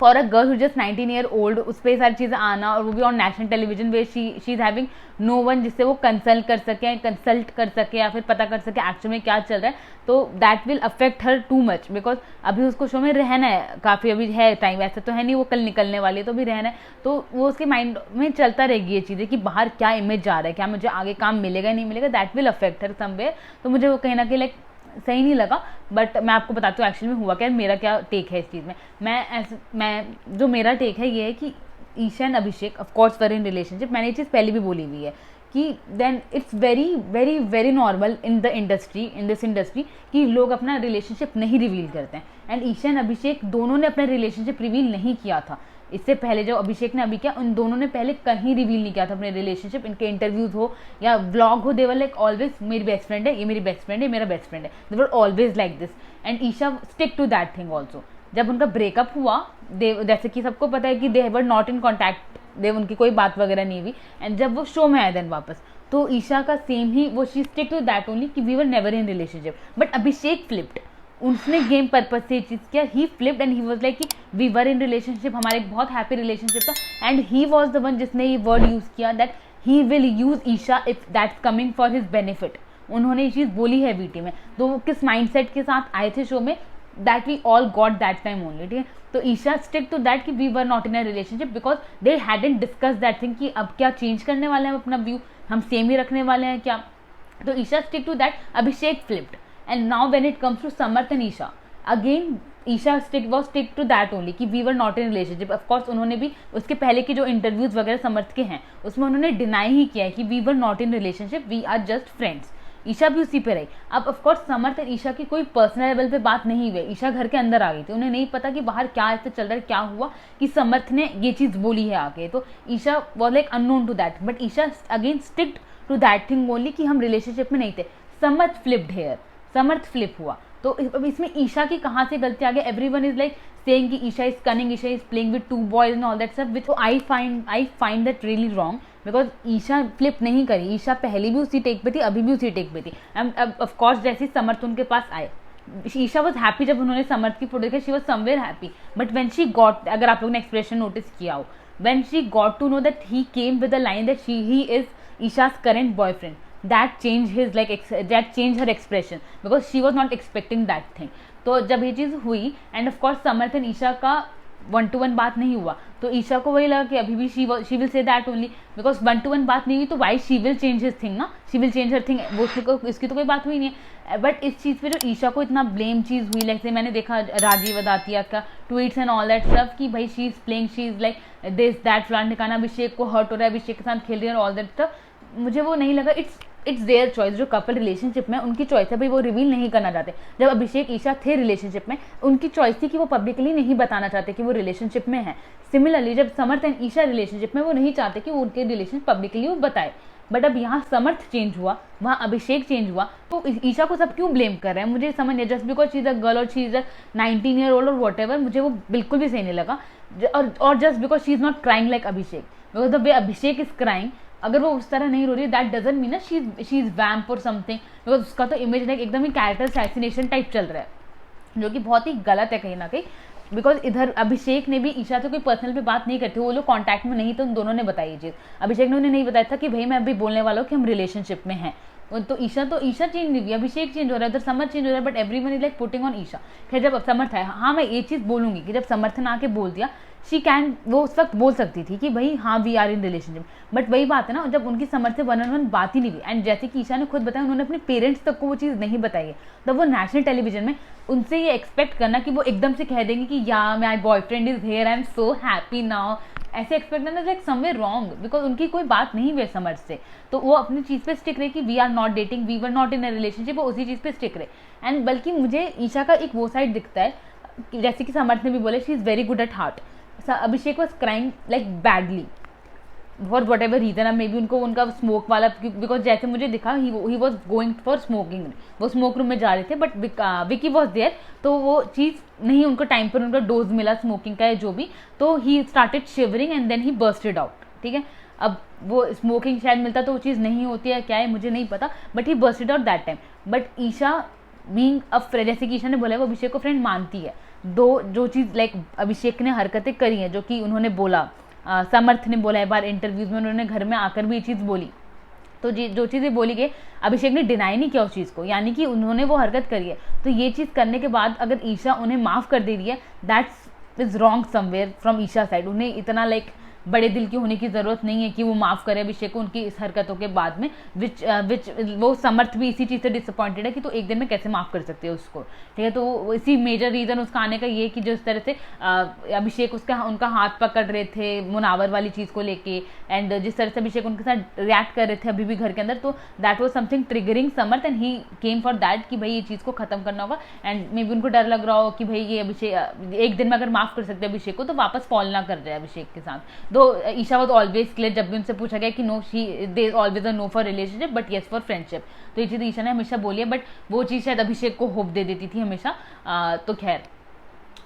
for a girl who just 19 year old उस पर सारी चीज़ें आना, और वो भी on national television way, she is having no one जिससे वो कंसल्ट कर सके या फिर पता कर सके एक्चुअल में क्या चल रहा है। तो that will affect her too much, because अभी उसको शो में रहना है काफ़ी, अभी है टाइम, ऐसा तो है नहीं वो कल निकलने वाली है, तो भी रहना है। तो वो उसके माइंड में चलता रहेगी ये चीज़ें कि बाहर क्या इमेज जा रहा है, क्या मुझे आगे काम मिलेगा नहीं मिलेगा, that will affect her somewhere. तो मुझे वो कहीं ना कहीं लाइक सही नहीं लगा। बट मैं आपको बताती हूँ एक्चुअली में हुआ क्या, मेरा क्या टेक है इस चीज़ में। मैं जो मेरा टेक है ये है कि Isha and Abhishek of course were in relationship. मैंने ये चीज़ पहले भी बोली हुई है कि then it's very very very normal in the industry, in this industry, कि लोग अपना रिलेशनशिप नहीं रिवील करते हैं। एंड ईशा एंड अभिषेक दोनों ने अपना रिलेशनशिप रिवील नहीं किया था। इससे पहले जो अभिषेक ने अभी किया, उन दोनों ने पहले कहीं रिवील नहीं किया था अपने रिलेशनशिप। इनके इंटरव्यूज हो या व्लॉग हो, दे वर लाइक ऑलवेज मेरी बेस्ट फ्रेंड है, ये मेरी बेस्ट फ्रेंड है, मेरा बेस्ट फ्रेंड है, they were always like this. And Isha stick to that thing also. जब उनका ब्रेकअप हुआ, जैसे कि सबको पता है कि दे वर नॉट इन कॉन्टैक्ट, उनकी कोई बात वगैरह नहीं हुई। एंड जब वो शो में आए देन वापस, तो ईशा का सेम ही वो she stick to that only कि we were never in relationship. But Abhishek flipped, उसने गेम पर्पज से चीज़ किया, he flipped and he was like कि वी वर इन रिलेशनशिप, हमारा एक बहुत हैप्पी रिलेशनशिप था। And he was the one जिसने ये वर्ड यूज़ किया that he will use Isha if that's coming for his benefit. उन्होंने ये चीज़ बोली है वीटी में। तो वो किस माइंडसेट के साथ आए थे शो में, that we all got that time only, ठीक है। तो ईशा स्टिक टू दैट कि we were not in a relationship because they hadn't discuss that thing कि अब क्या चेंज करने वाले हैं अपना व्यू, हम सेम ही रखने वाले हैं क्या। तो Isha stick to that, Abhishek flipped. And now when it comes to Samarth and Isha, again Isha stick to that only कि we were not in relationship. Of course उन्होंने भी उसके पहले के जो इंटरव्यूज वगैरह समर्थ के हैं उसमें उन्होंने डिनाई ही किया है कि we were not in relationship, we are just friends. Isha भी उसी पे रही। अब ऑफकोर्स समर्थ और ईशा की कोई पर्सनल लेवल पे बात नहीं हुई। ईशा घर के अंदर आ गई थी, उन्हें नहीं पता कि बाहर क्या ऐसे चल रहा है, क्या हुआ कि समर्थ ने ये चीज़ बोली है आगे। तो Isha was like unknown to that, but Isha again sticked to that thing only कि हम रिलेशनशिप में नहीं थे। Samarth flipped here, Samarth flip हुआ। तो अब इसमें ईशा की कहाँ से गलती आ गई? एवरीवन इज लाइक सेइंग कि Isha is cunning, Isha is playing with two boys and all that stuff, which I find that really wrong because Isha flip नहीं करी। ईशा पहले भी उसी टेक पे थी, अभी भी उसी टेक पे थी। अब ऑफकोर्स जैसे समर्थ उनके पास आए, ईशा वॉज हैप्पी जब उन्होंने समर्थ की फोटो देखी, she was somewhere happy. But when she got, अगर आप लोगों ने एक्सप्रेशन नोटिस किया हो, when she got to know that he came with the line that he is Isha's current boyfriend, that changed her expression because she was not expecting that thing. तो जब ये चीज़ हुई and of course Samarth and Isha का 1-to-1 बात नहीं हुआ, तो ईशा को वही लगा कि अभी भी she will say that only because 1-to-1 बात नहीं हुई, तो why she will change his thing ना, she will change her thing, वो इसकी तो कोई बात हुई नहीं है। बट इस चीज़ पे जो ईशा को इतना ब्लेम चीज़ हुई, लाइक से मैंने देखा राजीव अदातिया का tweets and all that stuff कि भाई she is playing, she is like this that फलाना ठिकाना, अभिषेक को हर्ट हो रहा है, अभिषेक के साथ खेल रही है और ऑल दैट स्टफ। मुझे वो नहीं लगा। इट्स देयर चॉइस, जो कपल रिलेशनशिप में उनकी चॉइस है भाई, वो रिवील नहीं करना चाहते। जब अभिषेक ईशा थे रिलेशनशिप में, उनकी चॉइस थी कि वो पब्लिकली नहीं बताना चाहते कि वो रिलेशनशिप में है। सिमिलरली जब समर्थ एंड ईशा रिलेशनशिप में, वो नहीं चाहते कि वो उनके रिलेशन पब्लिकली वो बताए। बट अब यहाँ समर्थ चेंज हुआ, वहाँ अभिषेक चेंज हुआ, तो ईशा को सब क्यों ब्लेम कर रहे हैं? मुझे समझ नहीं, just because she is a girl और she is a 19 year old और वॉट एवर, मुझे वो बिल्कुल भी सही नहीं लगा। और just because she is not crying like Abhishek, because the way Abhishek is crying, अगर वो उस तरह नहीं रो रही, that doesn't mean she is vamp और समथिंग, बिकॉज उसका तो इमेज लाइक एकदम ही कैरेक्टर असैसिनेशन टाइप चल रहा है, जो कि बहुत ही गलत है कहीं ना कहीं। बिकॉज इधर अभिषेक ने भी ईशा से कोई पर्सनल पे बात नहीं करती, वो लोग कॉन्टैक्ट में नहीं, तो उन दोनों ने बताई ये चीज़। अभिषेक ने उन्हें नहीं बताया था कि भाई मैं अभी बोलने वाला हूँ कि हम रिलेशनशिप में हैं। तो ईशा चेंज नहीं हुई, अभिषेक चेंज हो रहा है, उधर समर्थ चेंज हो रहा है, but everyone is like putting on Isha. खैर जब समर्थ है, हाँ मैं ये चीज़ बोलूँगी कि जब समर्थ ने आके बोल दिया, वो उस वक्त बोल सकती थी कि भाई हाँ we are in relationship, but वही बात है ना, जब उनकी समर्थ से 1-on-1 बात ही नहीं हुई। एंड जैसे कि ईशा ने खुद बताया, उन्होंने अपने पेरेंट्स तक को वो चीज़ नहीं बताई है, तब वो नेशनल टेलीविजन में उनसे ये एक्सपेक्ट करना कि वो एकदम से कह देंगे कि या my boyfriend is here, I am so happy now, ऐसे एक्सपेक्ट करना लाइक समवेयर रॉन्ग, बिकॉज उनकी कोई बात नहीं हुई समर्थ से, तो वो अपनी चीज़ पे स्टिक रहे कि we are not dating, we were not in a relationship, वो उसी चीज़ पे स्टिक रहे। एंड बल्कि मुझे ईशा का एक वो साइड दिखता है, जैसे कि समर्थ ने भी बोले, she is very good at heart. Abhishek was crying like badly for whatever reason, अब मे बी उनका स्मोक वाला, बिकॉज जैसे मुझे दिखा he was going for smoking, वो स्मोक रूम में जा रहे थे, बट विकी वॉज देयर, तो वो चीज़ नहीं, उनको टाइम पर उनका डोज मिला स्मोकिंग का है जो भी, तो he started shivering and then he bursted out, ठीक है। अब वो स्मोकिंग शायद मिलता तो वो चीज़ नहीं होती है, क्या है मुझे नहीं पता, but he bursted out that time. But Isha being a friend, जैसे कि ईशा ने बोला, वो अभिषेक को फ्रेंड मानती है। जो चीज़ लाइक अभिषेक ने हरकतें करी हैं, जो कि उन्होंने बोला, समर्थ ने बोला एक बार इंटरव्यूज में, उन्होंने घर में आकर भी ये चीज़ बोली, तो जो चीज़ें बोली गई, अभिषेक ने डिनाई नहीं किया उस चीज़ को, यानी कि उन्होंने वो हरकत करी है। तो ये चीज़ करने के बाद अगर ईशा उन्हें माफ़ कर दे रही है, that's is wrong somewhere from Isha side. उन्हें इतना लाइक बड़े दिल की होने की ज़रूरत नहीं है कि वो माफ़ करे अभिषेक को उनकी इस हरकतों के बाद में, विच वो समर्थ भी इसी चीज़ से डिसअपॉइंटेड है कि तो एक दिन में कैसे माफ़ कर सकते हो उसको, ठीक है। तो इसी मेजर रीज़न उसका आने का ये कि जिस तरह से अभिषेक उनका हाथ पकड़ रहे थे मुनावर वाली चीज़ को लेके, एंड जिस तरह से अभिषेक उनके साथ रिएक्ट कर रहे थे अभी भी घर के अंदर, तो that was something triggering Samarth and he came for that कि भाई ये चीज़ को खत्म करना होगा। एंड मे बी उनको डर लग रहा हो कि भाई ये अभिषेक एक दिन में अगर माफ़ कर सकते हैं अभिषेक को तो वापस फॉल ना कर जाए अभिषेक के साथ। दो ईशा वाज ऑलवेज क्लियर, जब भी उनसे पूछा गया कि no, she they always a no for relationship but yes for friendship, तो ये चीज़ ईशा ने हमेशा बोली है, बट वो चीज़ शायद अभिषेक को होप दे देती थी हमेशा। तो खैर,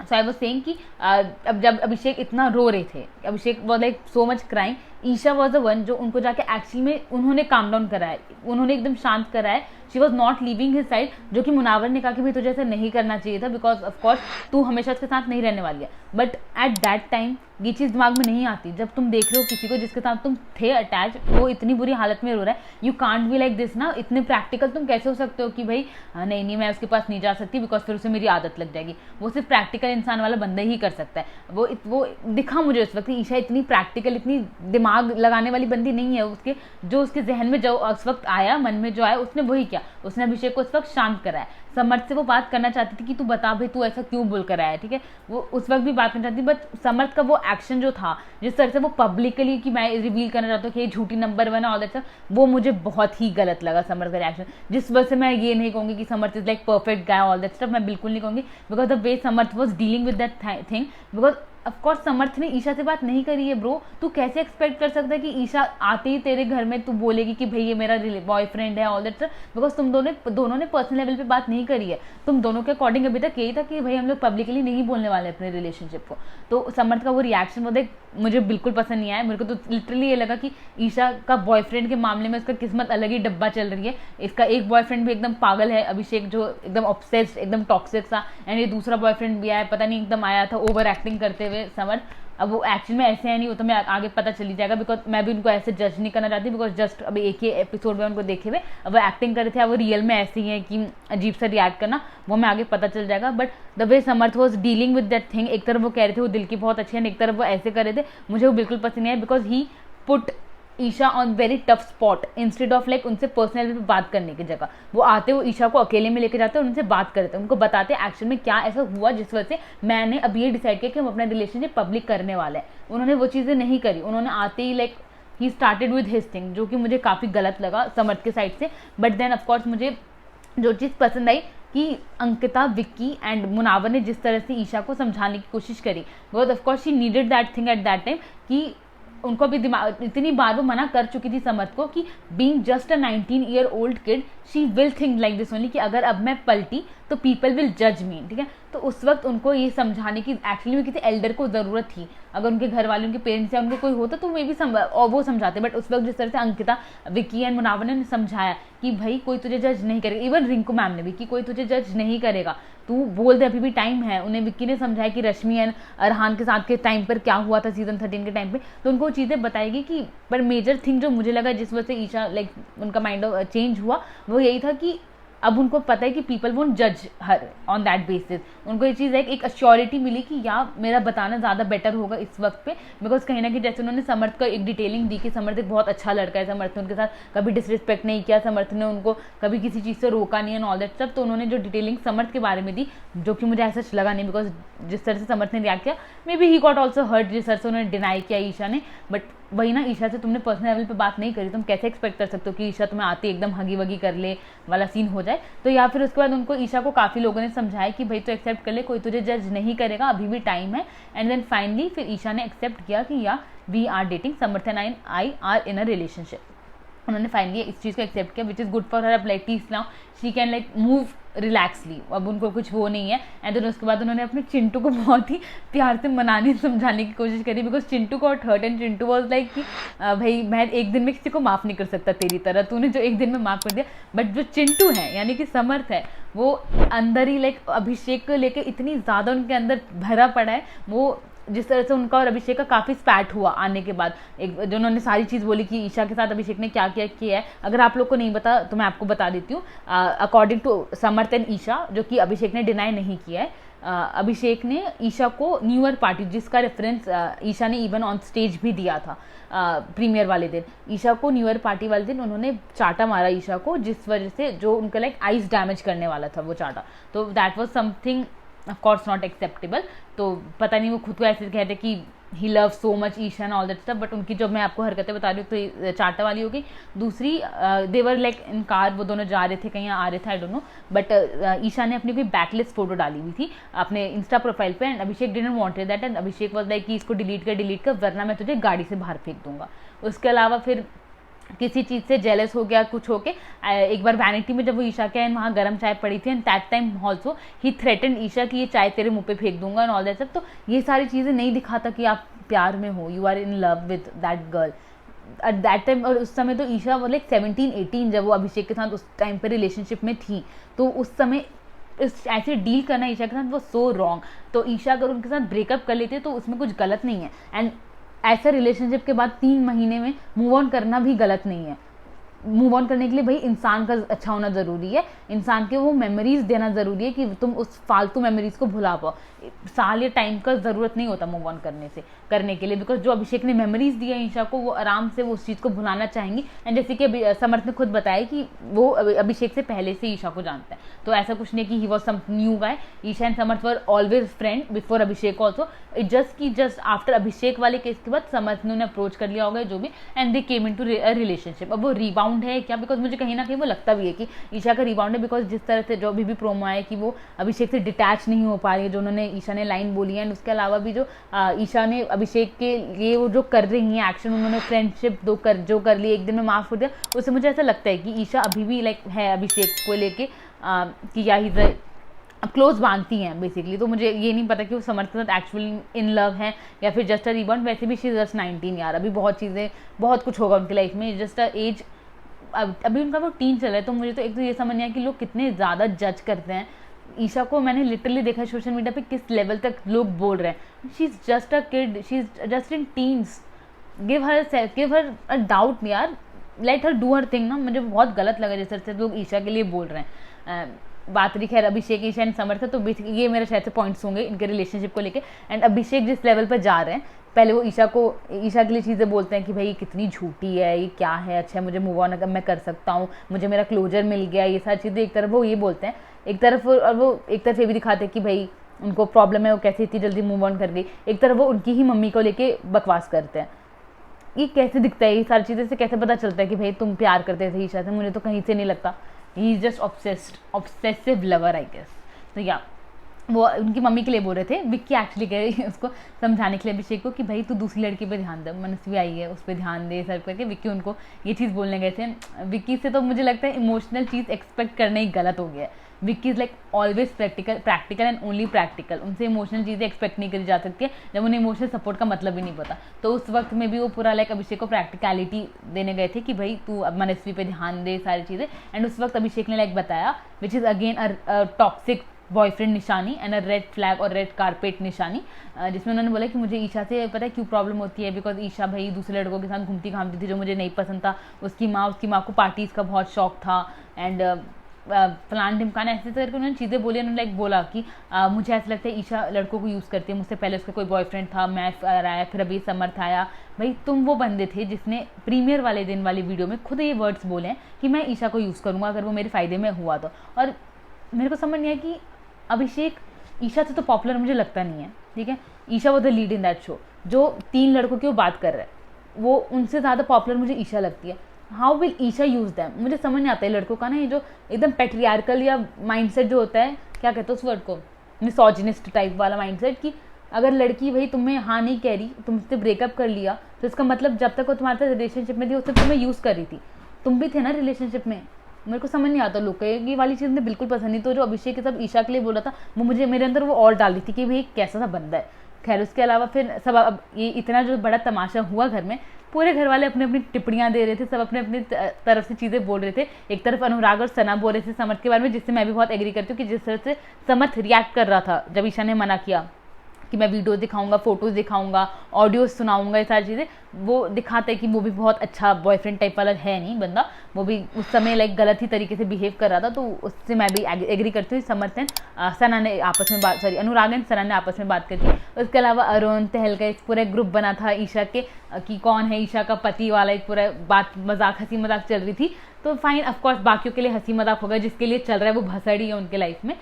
सो आई वाज सेइंग कि अब जब अभिषेक इतना रो रहे थे, Abhishek was like so much crying, Isha was the one जो उनको जाके एक्चुअली में उन्होंने काम डाउन कराया, उन्होंने एकदम शांत कराया। She was not leaving his side, जो कि मुनावर ने कहा कि भाई तुझे ऐसा नहीं करना चाहिए था बिकॉज ऑफकोर्स तू हमेशा उसके साथ नहीं रहने वाली है। बट एट दैट टाइम ये चीज़ दिमाग में नहीं आती, जब तुम देख रहे हो किसी को जिसके साथ तुम थे अटैच, वो इतनी बुरी हालत में रो रहा है, you can't be like this ना। इतने प्रैक्टिकल तुम कैसे हो सकते हो कि भाई नहीं मैं उसके पास नहीं जा सकती बिकॉज फिर उसे मेरी आदत लग जाएगी। वो सिर्फ प्रैक्टिकल इंसान वाला बंदा ही कर सकता है। वो दिखा मुझे उस वक्त ईशा इतनी प्रैक्टिकल, इतनी दिमाग लगाने वाली बंदी नहीं है। उसके जहन में जो उस वक्त आया, मन में जो आया, उसने वही किया। उसने अभिषेक को उस वक्त शांत कराया। समर्थ से वो बात करना चाहती थी कि तू बता भाई तू ऐसा क्यों बोल कर आया, ठीक है, वो उस वक्त भी बात करना चाहती थी। बट समर्थ का वो एक्शन जो था, जिस तरह से वो पब्लिकली कि मैं रिवील करना चाहता हूँ कि ये झूठी नंबर 1 है ऑल दैट, वो मुझे बहुत ही गलत लगा समर्थ का रिएक्शन। जिस वजह से मैं ये नहीं कहूँगी कि Samarth is like perfect guy all that stuff, मैं बिल्कुल नहीं कहूँगी, because the way Samarth was dealing with that thing, because of course Samarth ने ईशा से बात नहीं करी है ब्रो। तू कैसे एक्सपेक्ट कर सकता है कि ईशा आते ही तेरे घर में तू बोलेगी कि भाई ये मेरा बॉयफ्रेंड है ऑल दैट सर, बिकॉज तुम दोनों ने पर्सनल लेवल पे बात नहीं करी है। तुम दोनों के अकॉर्डिंग अभी तक यही था कि भाई हम लोग पब्लिकली नहीं बोलने वाले अपने रिलेशनशिप को। तो समर्थ का वो रिएक्शन वो देख मुझे बिल्कुल पसंद नहीं आया। मेरे को तो लिटरली ये लगा कि ईशा का बॉयफ्रेंड के मामले में इसका किस्मत अलग ही डब्बा चल रही है। इसका एक बॉयफ्रेंड भी एकदम पागल है अभिषेक, जो एकदम ऑब्सेस्ड, एकदम टॉक्सिक सा, एंड ये दूसरा बॉयफ्रेंड भी आया, पता नहीं एकदम आया था ओवर एक्टिंग करते हुए समर्थ। अब वो एक्चुअल में ऐसे है नहीं, वो तो मैं आगे पता चली जाएगा, बिकॉज मैं भी उनको ऐसे जज नहीं करना चाहती, बिकॉज जस्ट अभी एक ही एपिसोड में उनको देखे हुए अब वो एक्टिंग कर रहे थे, अब वो रियल में ऐसे ही है कि अजीब सा रिएक्ट करना, वो मैं आगे पता चल जाएगा। But the way Samarth was dealing with that thing, एक तरफ वो कह रहे थे वो दिल की बहुत अच्छी है, एक तरफ वो ऐसे कर रहे थे, मुझे वो बिल्कुल पसंद नहीं है, because he put Isha on very tough spot instead of like उनसे पर्सनल पे बात करने की जगह वो आते, वो ईशा को अकेले में लेके जाते और उनसे बात करते, उनको बताते एक्शन में क्या ऐसा हुआ जिस वजह से मैंने अब ये डिसाइड किया कि हम अपना रिलेशनशिप पब्लिक करने वाले हैं। उन्होंने वो चीज़ें नहीं करी, उन्होंने आते ही like he started with his thing, जो कि मुझे काफ़ी गलत लगा समर्थ के साइड से। बट देन ऑफकोर्स मुझे जो चीज़ पसंद आई कि अंकिता, विक्की एंड मुनावर ने जिस तरह से ईशा को समझाने की कोशिश करी, because of course she needed that thing at that time, कि उनको भी दिमाग इतनी बार वो मना कर चुकी थी समर्थ को कि being just a 19-year-old kid she will think like this only, कि अगर अब मैं पलटी तो पीपल विल जज मी, ठीक है। तो उस वक्त उनको ये समझाने की एक्चुअली में किसी एल्डर को ज़रूरत थी। अगर उनके घर वाले, उनके पेरेंट्स या उनके कोई होता तो मे भी और वो समझाते, बट उस वक्त जिस तरह से अंकिता, विक्की एंड मुनावर ने समझाया कि भाई कोई तुझे जज नहीं करेगा, इवन रिंकू मैम ने भी, कि कोई तुझे जज नहीं करेगा, तू बोल दे, अभी भी टाइम है। उन्हें विक्की ने समझाया कि रश्मि एंड अरहान के साथ के टाइम पर क्या हुआ था सीजन 13 के टाइम पे, तो उनको चीज़ें बताएगी कि, पर मेजर थिंग जो मुझे लगा जिस वजह से ईशा लाइक उनका माइंड चेंज हुआ वो यही था कि अब उनको पता है कि पीपल वोंट जज हर ऑन दैट बेसिस। उनको ये चीज़ एक अश्योरिटी मिली कि या मेरा बताना ज़्यादा बेटर होगा इस वक्त पे, बिकॉज कहीं ना कहीं जैसे उन्होंने समर्थ को एक डिटेलिंग दी कि समर्थ एक बहुत अच्छा लड़का है, समर्थ ने उनके साथ कभी डिसरिस्पेक्ट नहीं किया, समर्थ ने उनको कभी किसी चीज़ से रोका नहीं है ऑल दैट स्टफ। तो उन्होंने जो डिटेलिंग समर्थ के बारे में दी, जो कि मुझे ऐसा लगा नहीं, बिकॉज जिस तरह से समर्थ ने रिएक्ट किया, maybe he got also hurt जिस तरह से उन्होंने डिनाई किया ईशा ने। बट वही ना, ईशा से तुमने पर्सनल लेवल पे बात नहीं करी, तुम कैसे एक्सपेक्ट कर सकते हो कि ईशा तुम्हें आते एकदम हगी वगी कर ले वाला सीन हो जाए। तो या फिर उसके बाद उनको ईशा को काफ़ी लोगों ने समझाया कि भाई तो एक्सेप्ट कर ले, कोई तुझे जज नहीं करेगा, अभी भी टाइम है। एंड देन फाइनली फिर ईशा ने एक्सेप्ट किया कि या we are dating, Samarth and I are in a relationship. उन्होंने फाइनली इस चीज़ को एक्सेप्ट किया, which is good for her. अब लाइक टीस now she can like move relaxly, अब उनको कुछ वो नहीं है। एंड देन उसके बाद उन्होंने अपने चिंटू को बहुत ही प्यार से मनाने समझाने की कोशिश करी, because Chintu got hurt and Chintu was like कि भाई मैं एक दिन में किसी को माफ़ नहीं कर सकता तेरी तरह, तूने जो एक दिन में माफ़ कर दिया। बट जो चिंटू है यानी कि समर्थ है, वो अंदर ही लाइक अभिषेक को लेकर इतनी ज़्यादा उनके अंदर भरा पड़ा है। वो जिस तरह से उनका और अभिषेक का काफ़ी स्पैट हुआ आने के बाद, एक जो उन्होंने सारी चीज़ बोली कि ईशा के साथ अभिषेक ने क्या क्या किया है, अगर आप लोग को नहीं पता तो मैं आपको बता देती हूँ। According to Samarth and Isha, जो कि अभिषेक ने डिनाई नहीं किया है, अभिषेक ने ईशा को न्यू ईयर पार्टी, जिसका रेफरेंस ईशा ने इवन ऑन स्टेज भी दिया था प्रीमियर वाले दिन, ईशा को न्यू ईयर पार्टी वाले दिन उन्होंने चाटा मारा ईशा को, जिस वजह से जो उनका लाइक आइज डैमेज करने वाला था वो चाटा। तो that was something of course not acceptable. तो पता नहीं वो खुद को ऐसे कहते कि he love so much Isha and all that stuff, but उनकी जो मैं आपको हरकतें बता रही हूँ तो चाटा वाली होगी। दूसरी देवर लाइक इन कार, वो दोनों जा रहे थे कहीं आ रहे थे, I don't know, but Isha ने अपनी कोई बैकलेस फोटो डाली हुई थी अपने इंस्टा प्रोफाइल पे, and Abhishek didn't wanted that, and Abhishek was like कि इसको डिलीट कर वरना मैं तुझे गाड़ी से बाहर फेंक दूंगा। उसके अलावा फिर किसी चीज़ से जेलस हो गया कुछ होके, एक बार वैनिटी में जब वो ईशा के वहाँ गर्म चाय पड़ी थी, and that time also he threaten Isha कि ये चाय तेरे मुंह पे फेंक दूंगा एंड ऑल दैट सब। तो ये सारी चीज़ें नहीं दिखाता कि आप प्यार में हो, you are in love with that girl at that time. और उस समय तो ईशा लाइक 17-18 जब वो अभिषेक के साथ उस टाइम पर रिलेशनशिप में थी, तो उस समय ऐसे डील करना ईशा के साथ वो सो रॉन्ग। तो ईशा अगर उनके साथ ब्रेकअप कर लेती है तो उसमें कुछ गलत नहीं है, एंड ऐसा रिलेशनशिप के बाद 3 महीने में मूव ऑन करना भी गलत नहीं है। मूव ऑन करने के लिए भाई इंसान का अच्छा होना ज़रूरी है, इंसान के वो मेमोरीज देना ज़रूरी है कि तुम उस फालतू मेमोरीज को भुला पाओ। साल या टाइम का ज़रूरत नहीं होता मूव ऑन करने के लिए, बिकॉज जो अभिषेक ने मेमोरीज दी है ईशा को, वो आराम से वो उस चीज़ को भुलाना चाहेंगी। एंड जैसे कि समर्थ ने खुद बताया कि वो अभिषेक से पहले से ईशा को जानता है, तो ऐसा कुछ नहीं कि he was some new guy. Isha and Samarth were always friend before Abhishek also, just after Abhishek वाले केस के बाद समर्थ ने उन्हें अप्रोच कर लिया होगा जो भी, and they came in to relationship. अब वो रिबाउंड है क्या, बिकॉज मुझे कहीं ना कहीं वो लगता भी है कि ईशा का रिबाउंड है, बिकॉज जिस तरह से जो अभी भी प्रोमो आया कि वो अभिषेक से डिटैच नहीं हो पा रही है, जो उन्होंने ईशा ने लाइन बोली है। एंड उसके अलावा भी जो ईशा ने अभिषेक के लिए वो जो कर रही है एक्शन, उन्होंने फ्रेंडशिप जो कर ली, एक दिन में माफ कर दिया, उससे मुझे ऐसा लगता है कि ईशा अभी भी लाइक है अभिषेक को लेके कि या ही क्लोज बांधती हैं बेसिकली। तो मुझे ये नहीं पता कि वो समर्थ के साथ एक्चुअली इन लव है या फिर जस्ट अ रिबाउंड। वैसे भी शी इज जस्ट 19 यार, अभी बहुत कुछ होगा उनकी लाइफ में, जस्ट अ एज, अभी उनका वो टीन चल रहा है। तो मुझे तो एक तो ये समझ नहीं आया कि लोग कितने ज़्यादा जज करते हैं ईशा को। मैंने लिटरली देखा सोशल मीडिया पे किस लेवल तक लोग बोल रहे हैं, she is just a kid, she is just in teens, give her a doubt यार, let her do her thing ना। मुझे बहुत गलत लगा जिस तरह से लोग ईशा के लिए बोल रहे हैं। बात रही खैर अभिषेक ईशा एंड समर्थ, तो बेसिकली ये मेरे शायद से पॉइंट्स होंगे इनके रिलेशनशिप को लेके। एंड अभिषेक जिस लेवल पर जा रहे हैं, पहले वो ईशा के लिए चीज़ें बोलते हैं कि भाई कितनी झूठी है, ये क्या है, अच्छा मुझे मूव ऑन मैं कर सकता हूँ, मुझे मेरा क्लोजर मिल गया, ये सारी चीज़ें एक तरफ वो ये बोलते हैं, एक तरफ ये भी दिखाते हैं कि भाई उनको प्रॉब्लम है, वो कैसे इतनी जल्दी मूव ऑन कर गई। एक तरफ वो उनकी ही मम्मी को लेके बकवास करते हैं। ये कैसे दिखता है, ये सारी चीज़ें से कैसे पता चलता है कि भाई तुम प्यार करते थे ईशा से? मुझे तो कहीं से नहीं लगता। He is just obsessive lover I guess. तो या वो उनकी मम्मी के लिए बोल रहे थे, विक्की एक्चुअली कह रही है उसको समझाने के लिए अभिषेक को कि भाई तू दूसरी लड़की पे ध्यान दे, मनस्वी आई है उस पर ध्यान दे, सर करके विक्की उनको ये चीज़ बोलने गए थे। विक्की से तो मुझे लगता है इमोशनल चीज़ एक्सपेक्ट करना ही गलत हो गया है। Vicky is like always practical and only practical. उनसे इमोशनल चीज़ें एक्सपेक्ट नहीं करी जा सकती है जब उन्हें इमोशनल सपोर्ट का मतलब ही नहीं पता। तो उस वक्त में भी वो पूरा लाइक अभिषेक को प्रैक्टिकलिटी देने गए थे कि भाई तू अब मनस्वी पे ध्यान दे, सारी चीज़ें। एंड उस वक्त अभिषेक ने लाइक बताया which is again a toxic boyfriend निशानी एंड अ रेड फ्लैग और रेड कारपेट निशानी, जिसमें उन्होंने बोला कि मुझे ईशा से पता है क्यों प्रॉब्लम होती है, बिकॉज ईशा भाई दूसरे लड़कों के साथ घूमती घामती थी जो मुझे नहीं पसंद था। उसकी माँ को पार्टीज़ का बहुत शौक था, एंड फलान ढिमकान ऐसे करके उन्होंने चीज़ें बोली। उन्होंने लाइक बोला कि मुझे ऐसा लगता है ईशा लड़कों को यूज़ करती है, मुझसे पहले उसका कोई बॉयफ्रेंड था, मैं आया, फिर अभी समर्थ आया। भाई तुम वो बंदे थे जिसने प्रीमियर वाले दिन वाली वीडियो में खुद ये वर्ड्स बोले हैं कि मैं ईशा को यूज़ करूँगा अगर वो मेरे फ़ायदे में हुआ तो। और मेरे को समझ नहीं आया कि अभिषेक ईशा से तो पॉपुलर मुझे लगता नहीं है, ठीक है। Isha was the lead in that show. जो 3 लड़कों की वो बात कर रहा है वो उनसे ज़्यादा पॉपुलर मुझे ईशा लगती है। How will Isha use them? मुझे समझ नहीं आता है लड़कों का ना, ये जो एकदम पेट्रियार्कल या माइंडसेट जो होता है, क्या कहते हैं उस वर्ड को, मिसोजिनिस्ट टाइप वाला माइंडसेट, कि अगर लड़की भाई तुम्हें हाँ नहीं कह रही, तुमसे ब्रेकअप कर लिया, तो इसका मतलब जब तक वो तुम्हारे साथ रिलेशनशिप में थी उससे तुम्हें यूज़ कर रही थी, तुम भी थे ना रिलेशनशिप में। मेरे को समझ नहीं आता लोग का, ये वाली चीज़ मुझे बिल्कुल पसंद नहीं। तो जो अभिषेक के सब ईशा के लिए बोला था वो मुझे मेरे अंदर वो और डाल रही थी कि भाई कैसा सा बंदा है। खैर उसके अलावा फिर सब अब ये इतना जो बड़ा तमाशा हुआ घर में, पूरे घर वाले अपनी अपनी टिप्पणियां दे रहे थे, सब अपने अपनी तरफ से चीज़ें बोल रहे थे। एक तरफ अनुराग और सना बोल रहे थे समर्थ के बारे में, जिससे मैं भी बहुत एग्री करती हूँ कि जिस तरह से समर्थ रिएक्ट कर रहा था जब ईशा ने मना किया, कि मैं वीडियोस दिखाऊंगा, फोटोज़ दिखाऊंगा, ऑडियोज सुनाऊंगा, ये सारी चीज़ें, वो दिखाता है कि वो भी बहुत अच्छा बॉयफ्रेंड टाइप वाला है नहीं बंदा, वो भी उस समय लाइक गलत ही तरीके से बिहेव कर रहा था। तो उससे मैं भी एग्री करती हूँ। समर्थन सना ने आपस में बात, सॉरी अनुराग एंड सना ने आपस में बात करी थी। उसके अलावा अरुण तहल का एक पूरा ग्रुप बना था ईशा के कि कौन है ईशा का पति वाला, एक पूरा बात मजाक हंसी मजाक चल रही थी। तो फाइन, ऑफकोर्स बाकियों के लिए हंसी मजाक होगा, जिसके लिए चल रहा है वो भसड़ी है उनके लाइफ में।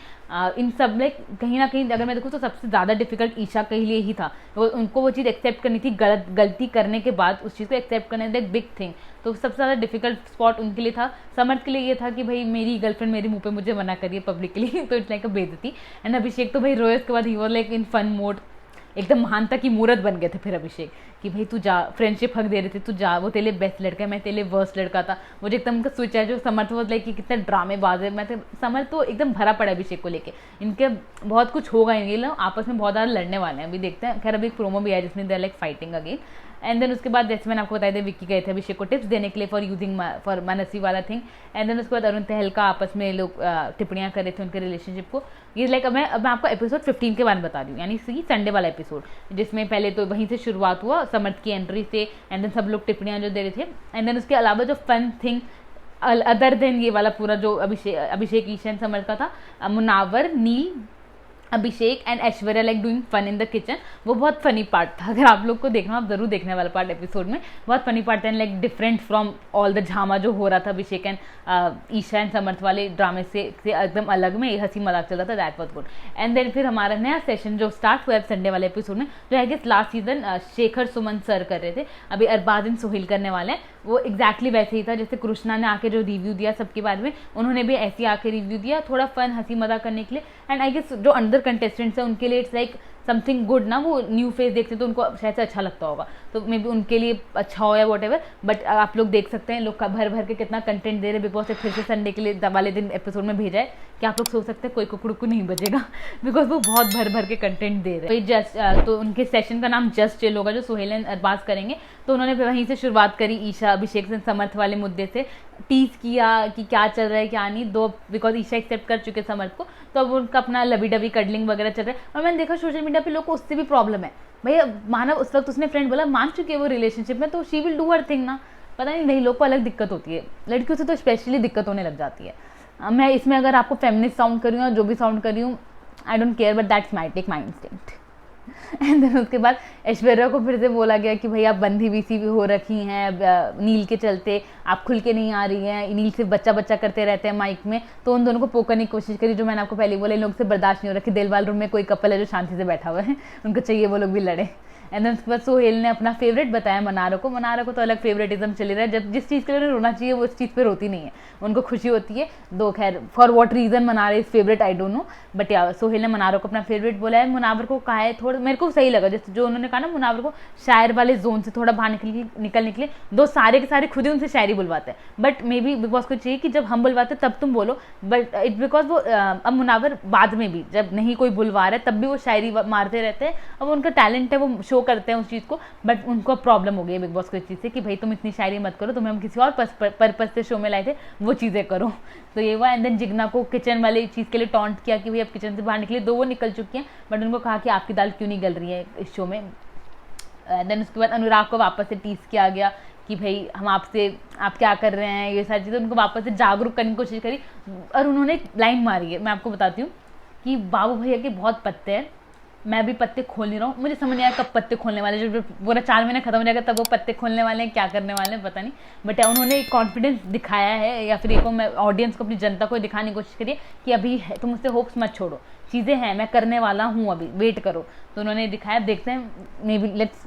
इन सब लाइक कहीं ना कहीं अगर मैं देखूँ तो सबसे ज़्यादा डिफिकल्ट ईशा के लिए ही था। उनको वो चीज़ एक्सेप्ट करनी थी, गलती करने के बाद उस चीज़ को एक्सेप्ट करना एक बिग थिंग। तो सबसे ज़्यादा डिफिकल्ट स्पॉट उनके लिए था। समर्थ के लिए ये था कि भाई मेरी गर्लफ्रेंड मेरे मुंह पे मुझे मना करिए पब्लिकली तो इट्स लाइक अ बेइज्जती। एंड अभिषेक तो भाई रोए उसके बाद ही वो लाइक इन फन मोड, एकदम महानता की मूर्त बन गए थे फिर अभिषेक कि भाई तू जा, फ्रेंडशिप हक दे रहे थे, तू जा, वो तेरे लिए बेस्ट लड़का है, मैं तेरे लिए वर्स्ट लड़का था। मुझे एकदम उनका स्विच है जो समर्थ वो लाइक कि कितने ड्रामेबाज है। मैं तो समर्थ तो एकदम भरा पड़ा है अभिषेक को लेके, इनके बहुत कुछ होगा, ये लोग आपस में बहुत ज़्यादा लड़ने वाले हैं, अभी देखते हैं। खैर अभी एक प्रोमो भी आया जिसमें they like fighting again. And then उसके बाद जैसे मैंने आपको बताया था विक्की गए थे अभिषेक को टिप्स देने के लिए फॉर यूजिंग फॉर मनसी वाला थिंग। एंड देन उसके बाद अरुण तहलका आपस में लोग टिप्पणियाँ कर रहे थे उनके रिलेशनशिप को। ये लाइक अब मैं आपको एपिसोड 15 के बारे में बता रही हूँ, यानी संडे वाला एपिसोड, जिसमें पहले तो वहीं से शुरुआत हुआ समर्थ की एंट्री से। एंड देन सब लोग टिप्पणियाँ जो दे रहे थे। एंड देन उसके अलावा जो फन थिंग अदर देन ये वाला पूरा जो अभिषेक ईशन समर्थ का था, Munawar, Neel, Abhishek and Aishwarya like doing fun in the kitchen, वो बहुत फनी पार्ट था। अगर आप लोग को देखना, आप जरूर देखने वाला पार्ट एपिसोड में, बहुत फनी पार्ट था। And like different from all the झामा जो हो रहा था अभिषेक एंड ईशा एंड समर्थ वाले ड्रामे से एकदम अलग में ये हंसी मजाक चल रहा था। That was good. And then फिर हमारा नया सेशन जो स्टार्ट हुआ संडे वाले एपिसोड में, जो I guess last season Shekhar Suman sir कर रहे थे, अभी अरबाज एंड सोहेल करने वाले हैं। वो एग्जैक्टली वैसे ही था जैसे कृष्णा ने आके जो रिव्यू दिया सबके बारे में, उन्होंने भी ऐसे आके रिव्यू दिया, थोड़ा फन हंसी मजाक करने के लिए। एंड आई गेस जो अंडर कंटेस्टेंट्स हैं उनके लिए इट्स लाइक समथिंग गुड ना, वो न्यू फेस देखते तो उनको शायद से अच्छा लगता होगा, तो मे बी उनके लिए अच्छा हो या वॉट एवर। बट आप लोग देख सकते हैं लोग भर भर के कितना कंटेंट दे रहे हैं। बिग बॉस ने फिर से संडे के लिए वाले दिन एपिसोड में भेजा है कि आप लोग सोच सकते हैं कोई कुकड़ुकू नहीं बजेगा बिकॉज वो बहुत भर भर के कंटेंट दे रहे हैं। जस्ट तो उनके सेशन का नाम जस्ट चिल होगा जो सोहेल एंड अरबाज करेंगे। तो उन्होंने वहीं से शुरुआत करी ईशा अभिषेक से समर्थ वाले मुद्दे से, टीज किया कि क्या चल रहा है क्या नहीं, दो बिकॉज ईशा एक्सेप्ट कर चुके समर्थ को, तो अब उनका अपना लबी डबी कडलिंग वगैरह चल रहा है। और मैंने देखा सोशल मीडिया पे लोग को उससे भी प्रॉब्लम है। भैया मानव उस वक्त उसने फ्रेंड बोला मान चुकी है वो रिलेशनशिप में, तो she will do her thing ना। पता नहीं लोग को अलग दिक्कत होती है, लड़कियों से तो स्पेशली दिक्कत होने लग जाती है। मैं इसमें अगर आपको फेमिनिस्ट साउंड कर रही हूँ, जो भी साउंड कर रही हूँ, I don't care, but that's my take my instinct. And then उसके बाद ऐश्वर्या को फिर से बोला गया कि भाई आप बंधी भी सी हो रखी हैं नील के चलते, आप खुल के नहीं आ रही हैं, नील सिर्फ बच्चा बच्चा करते रहते हैं माइक में। तो उन दोनों को पोकरने की कोशिश करी, जो मैंने आपको पहले बोला इन लोग से बर्दाश्त नहीं हो रहा कि दिलवाल रूम में कोई कपल है जो शांति से बैठा हुआ है, उनको चाहिए वो लोग भी लड़े। एंड देन उसके बाद सोहेल ने अपना फेवरेट बताया मनारा को तो अलग फेवरेटिज्म चली रहा है। जब जिस चीज़ के लिए उन्हें रोना चाहिए वो उस चीज़ पे रोती नहीं है, उनको खुशी होती है। दो खैर for what reason Mannara is favourite I don't know, but या सोहेल ने मनारा को अपना फेवरेट बोला है। मुनावर को कहा है थोड़ा, मेरे को सही लगा जैसे जो उन्होंने कहा ना, मुनावर को शायर वाले जोन से थोड़ा बाहर निकलने के लिए। दो सारे के सारे खुद ही उनसे शायरी बुलवाते हैं, but may be big boss को चाहिए कि जब हम बुलवाते तब तुम बोलो, बट इट बिकॉज वो अब मुनावर बाद में भी जब नहीं कोई बुलवा रहा है तब भी वो शायरी मारते रहते हैं। अब उनका टैलेंट है, वो शो करते हैं उस चीज़ को, बट उनको प्रॉब्लम हो गई है बिग बॉस को इस चीज़ से कि भाई तुम इतनी शायरी मत करो, तुम्हें हम किसी और पर्पस से शो में लाए थे, वो चीज़ें करो। तो ये हुआ। एंड देन जिग्ना को किचन वाली चीज़ के लिए टॉन्ट किया कि भाई अब किचन से बाहर निकले, दो वो निकल चुकी हैं, बट उनको कहा कि आपकी दाल क्यों नहीं गल रही है इस शो में। देन उसके बाद अनुराग को वापस से टीज किया गया कि भाई हम आपसे, आप क्या कर रहे हैं, ये सारी चीज़ें उनको वापस से जागरूक करने की कोशिश करी। और उन्होंने एक लाइन मारी है, मैं आपको बताती हूँ कि बाबू भैया के बहुत पत्ते हैं, मैं भी पत्ते खोल नहीं रहा हूँ। मुझे समझ नहीं आया कब पत्ते खोलने वाले, जब पूरा 4 महीने खत्म हो जाएगा तब वो पत्ते खोलने वाले हैं, क्या करने वाले हैं पता नहीं। बट उन्होंने एक कॉन्फिडेंस दिखाया है, या फिर एक मैं ऑडियंस को, अपनी जनता को दिखाने की कोशिश करी कि अभी तुम उससे होप्स मत छोड़ो, चीज़ें हैं, मैं करने वाला हूँ, अभी वेट करो। तो उन्होंने दिखाया, देखते हैं, मे बी लेट्स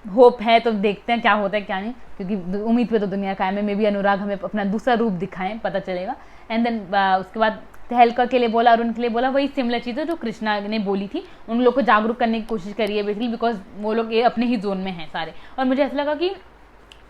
होप है तो देखते हैं क्या होता है क्या नहीं, क्योंकि उम्मीद पे तो दुनिया कायम है। मे बी अनुराग हमें अपना दूसरा रूप दिखाएं, पता चलेगा। एंड देन उसके बाद तहलका के लिए बोला और उनके लिए बोला वही सिमिलर चीज़ें जो कृष्णा ने बोली थी, उन लोग को जागरूक करने की कोशिश करी है बेसिकली, बिकॉज वो लोग ये अपने ही जोन में हैं सारे। और मुझे ऐसा लगा कि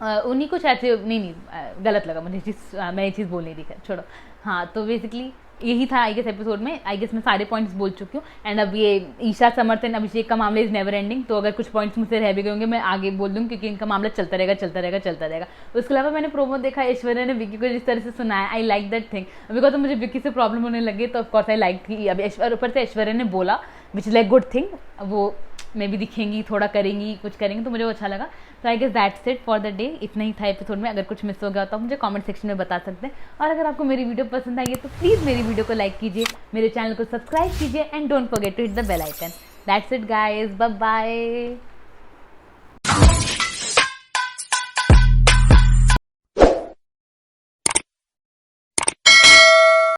उन्हीं कुछ ऐसे नहीं गलत लगा मुझे, मैं ये चीज़ बोल नहीं रही, छोड़ो। हाँ, तो बेसिकली यही था आई गेस एपिसोड में। आई गेस मैं सारे पॉइंट्स बोल चुकी हूँ। एंड अब ये ईशा समर्थन अभिषेक का मामला इज नेवर एंडिंग, तो अगर कुछ पॉइंट्स मुझसे रह भी गए होंगे मैं आगे बोल दूँ, क्योंकि इनका मामला चलता रहेगा। उसके अलावा मैंने प्रोमो देखा, ऐश्वर्या ने विक्की को जिस तरह से सुनाया, I like that thing, because मुझे विक्की से प्रॉब्लम होने लगी, तो ऑफकोर्स आई लाइक थी। अब ऊपर से ऐश्वर्या ने बोला which is like good thing. वो मे भी दिखेंगी, थोड़ा करेंगी, कुछ करेंगी, तो मुझे वो अच्छा लगा। तो I guess that's it for the day. इतना ही था एपिसोड में। अगर कुछ मिस हो गया तो आप मुझे कमेंट सेक्शन में बता सकते हैं। और अगर आपको मेरी वीडियो पसंद आई है तो प्लीज़ मेरी वीडियो को लाइक कीजिए, मेरे चैनल को सब्सक्राइब कीजिए and don't forget to hit the bell icon. That's it guys, bye bye.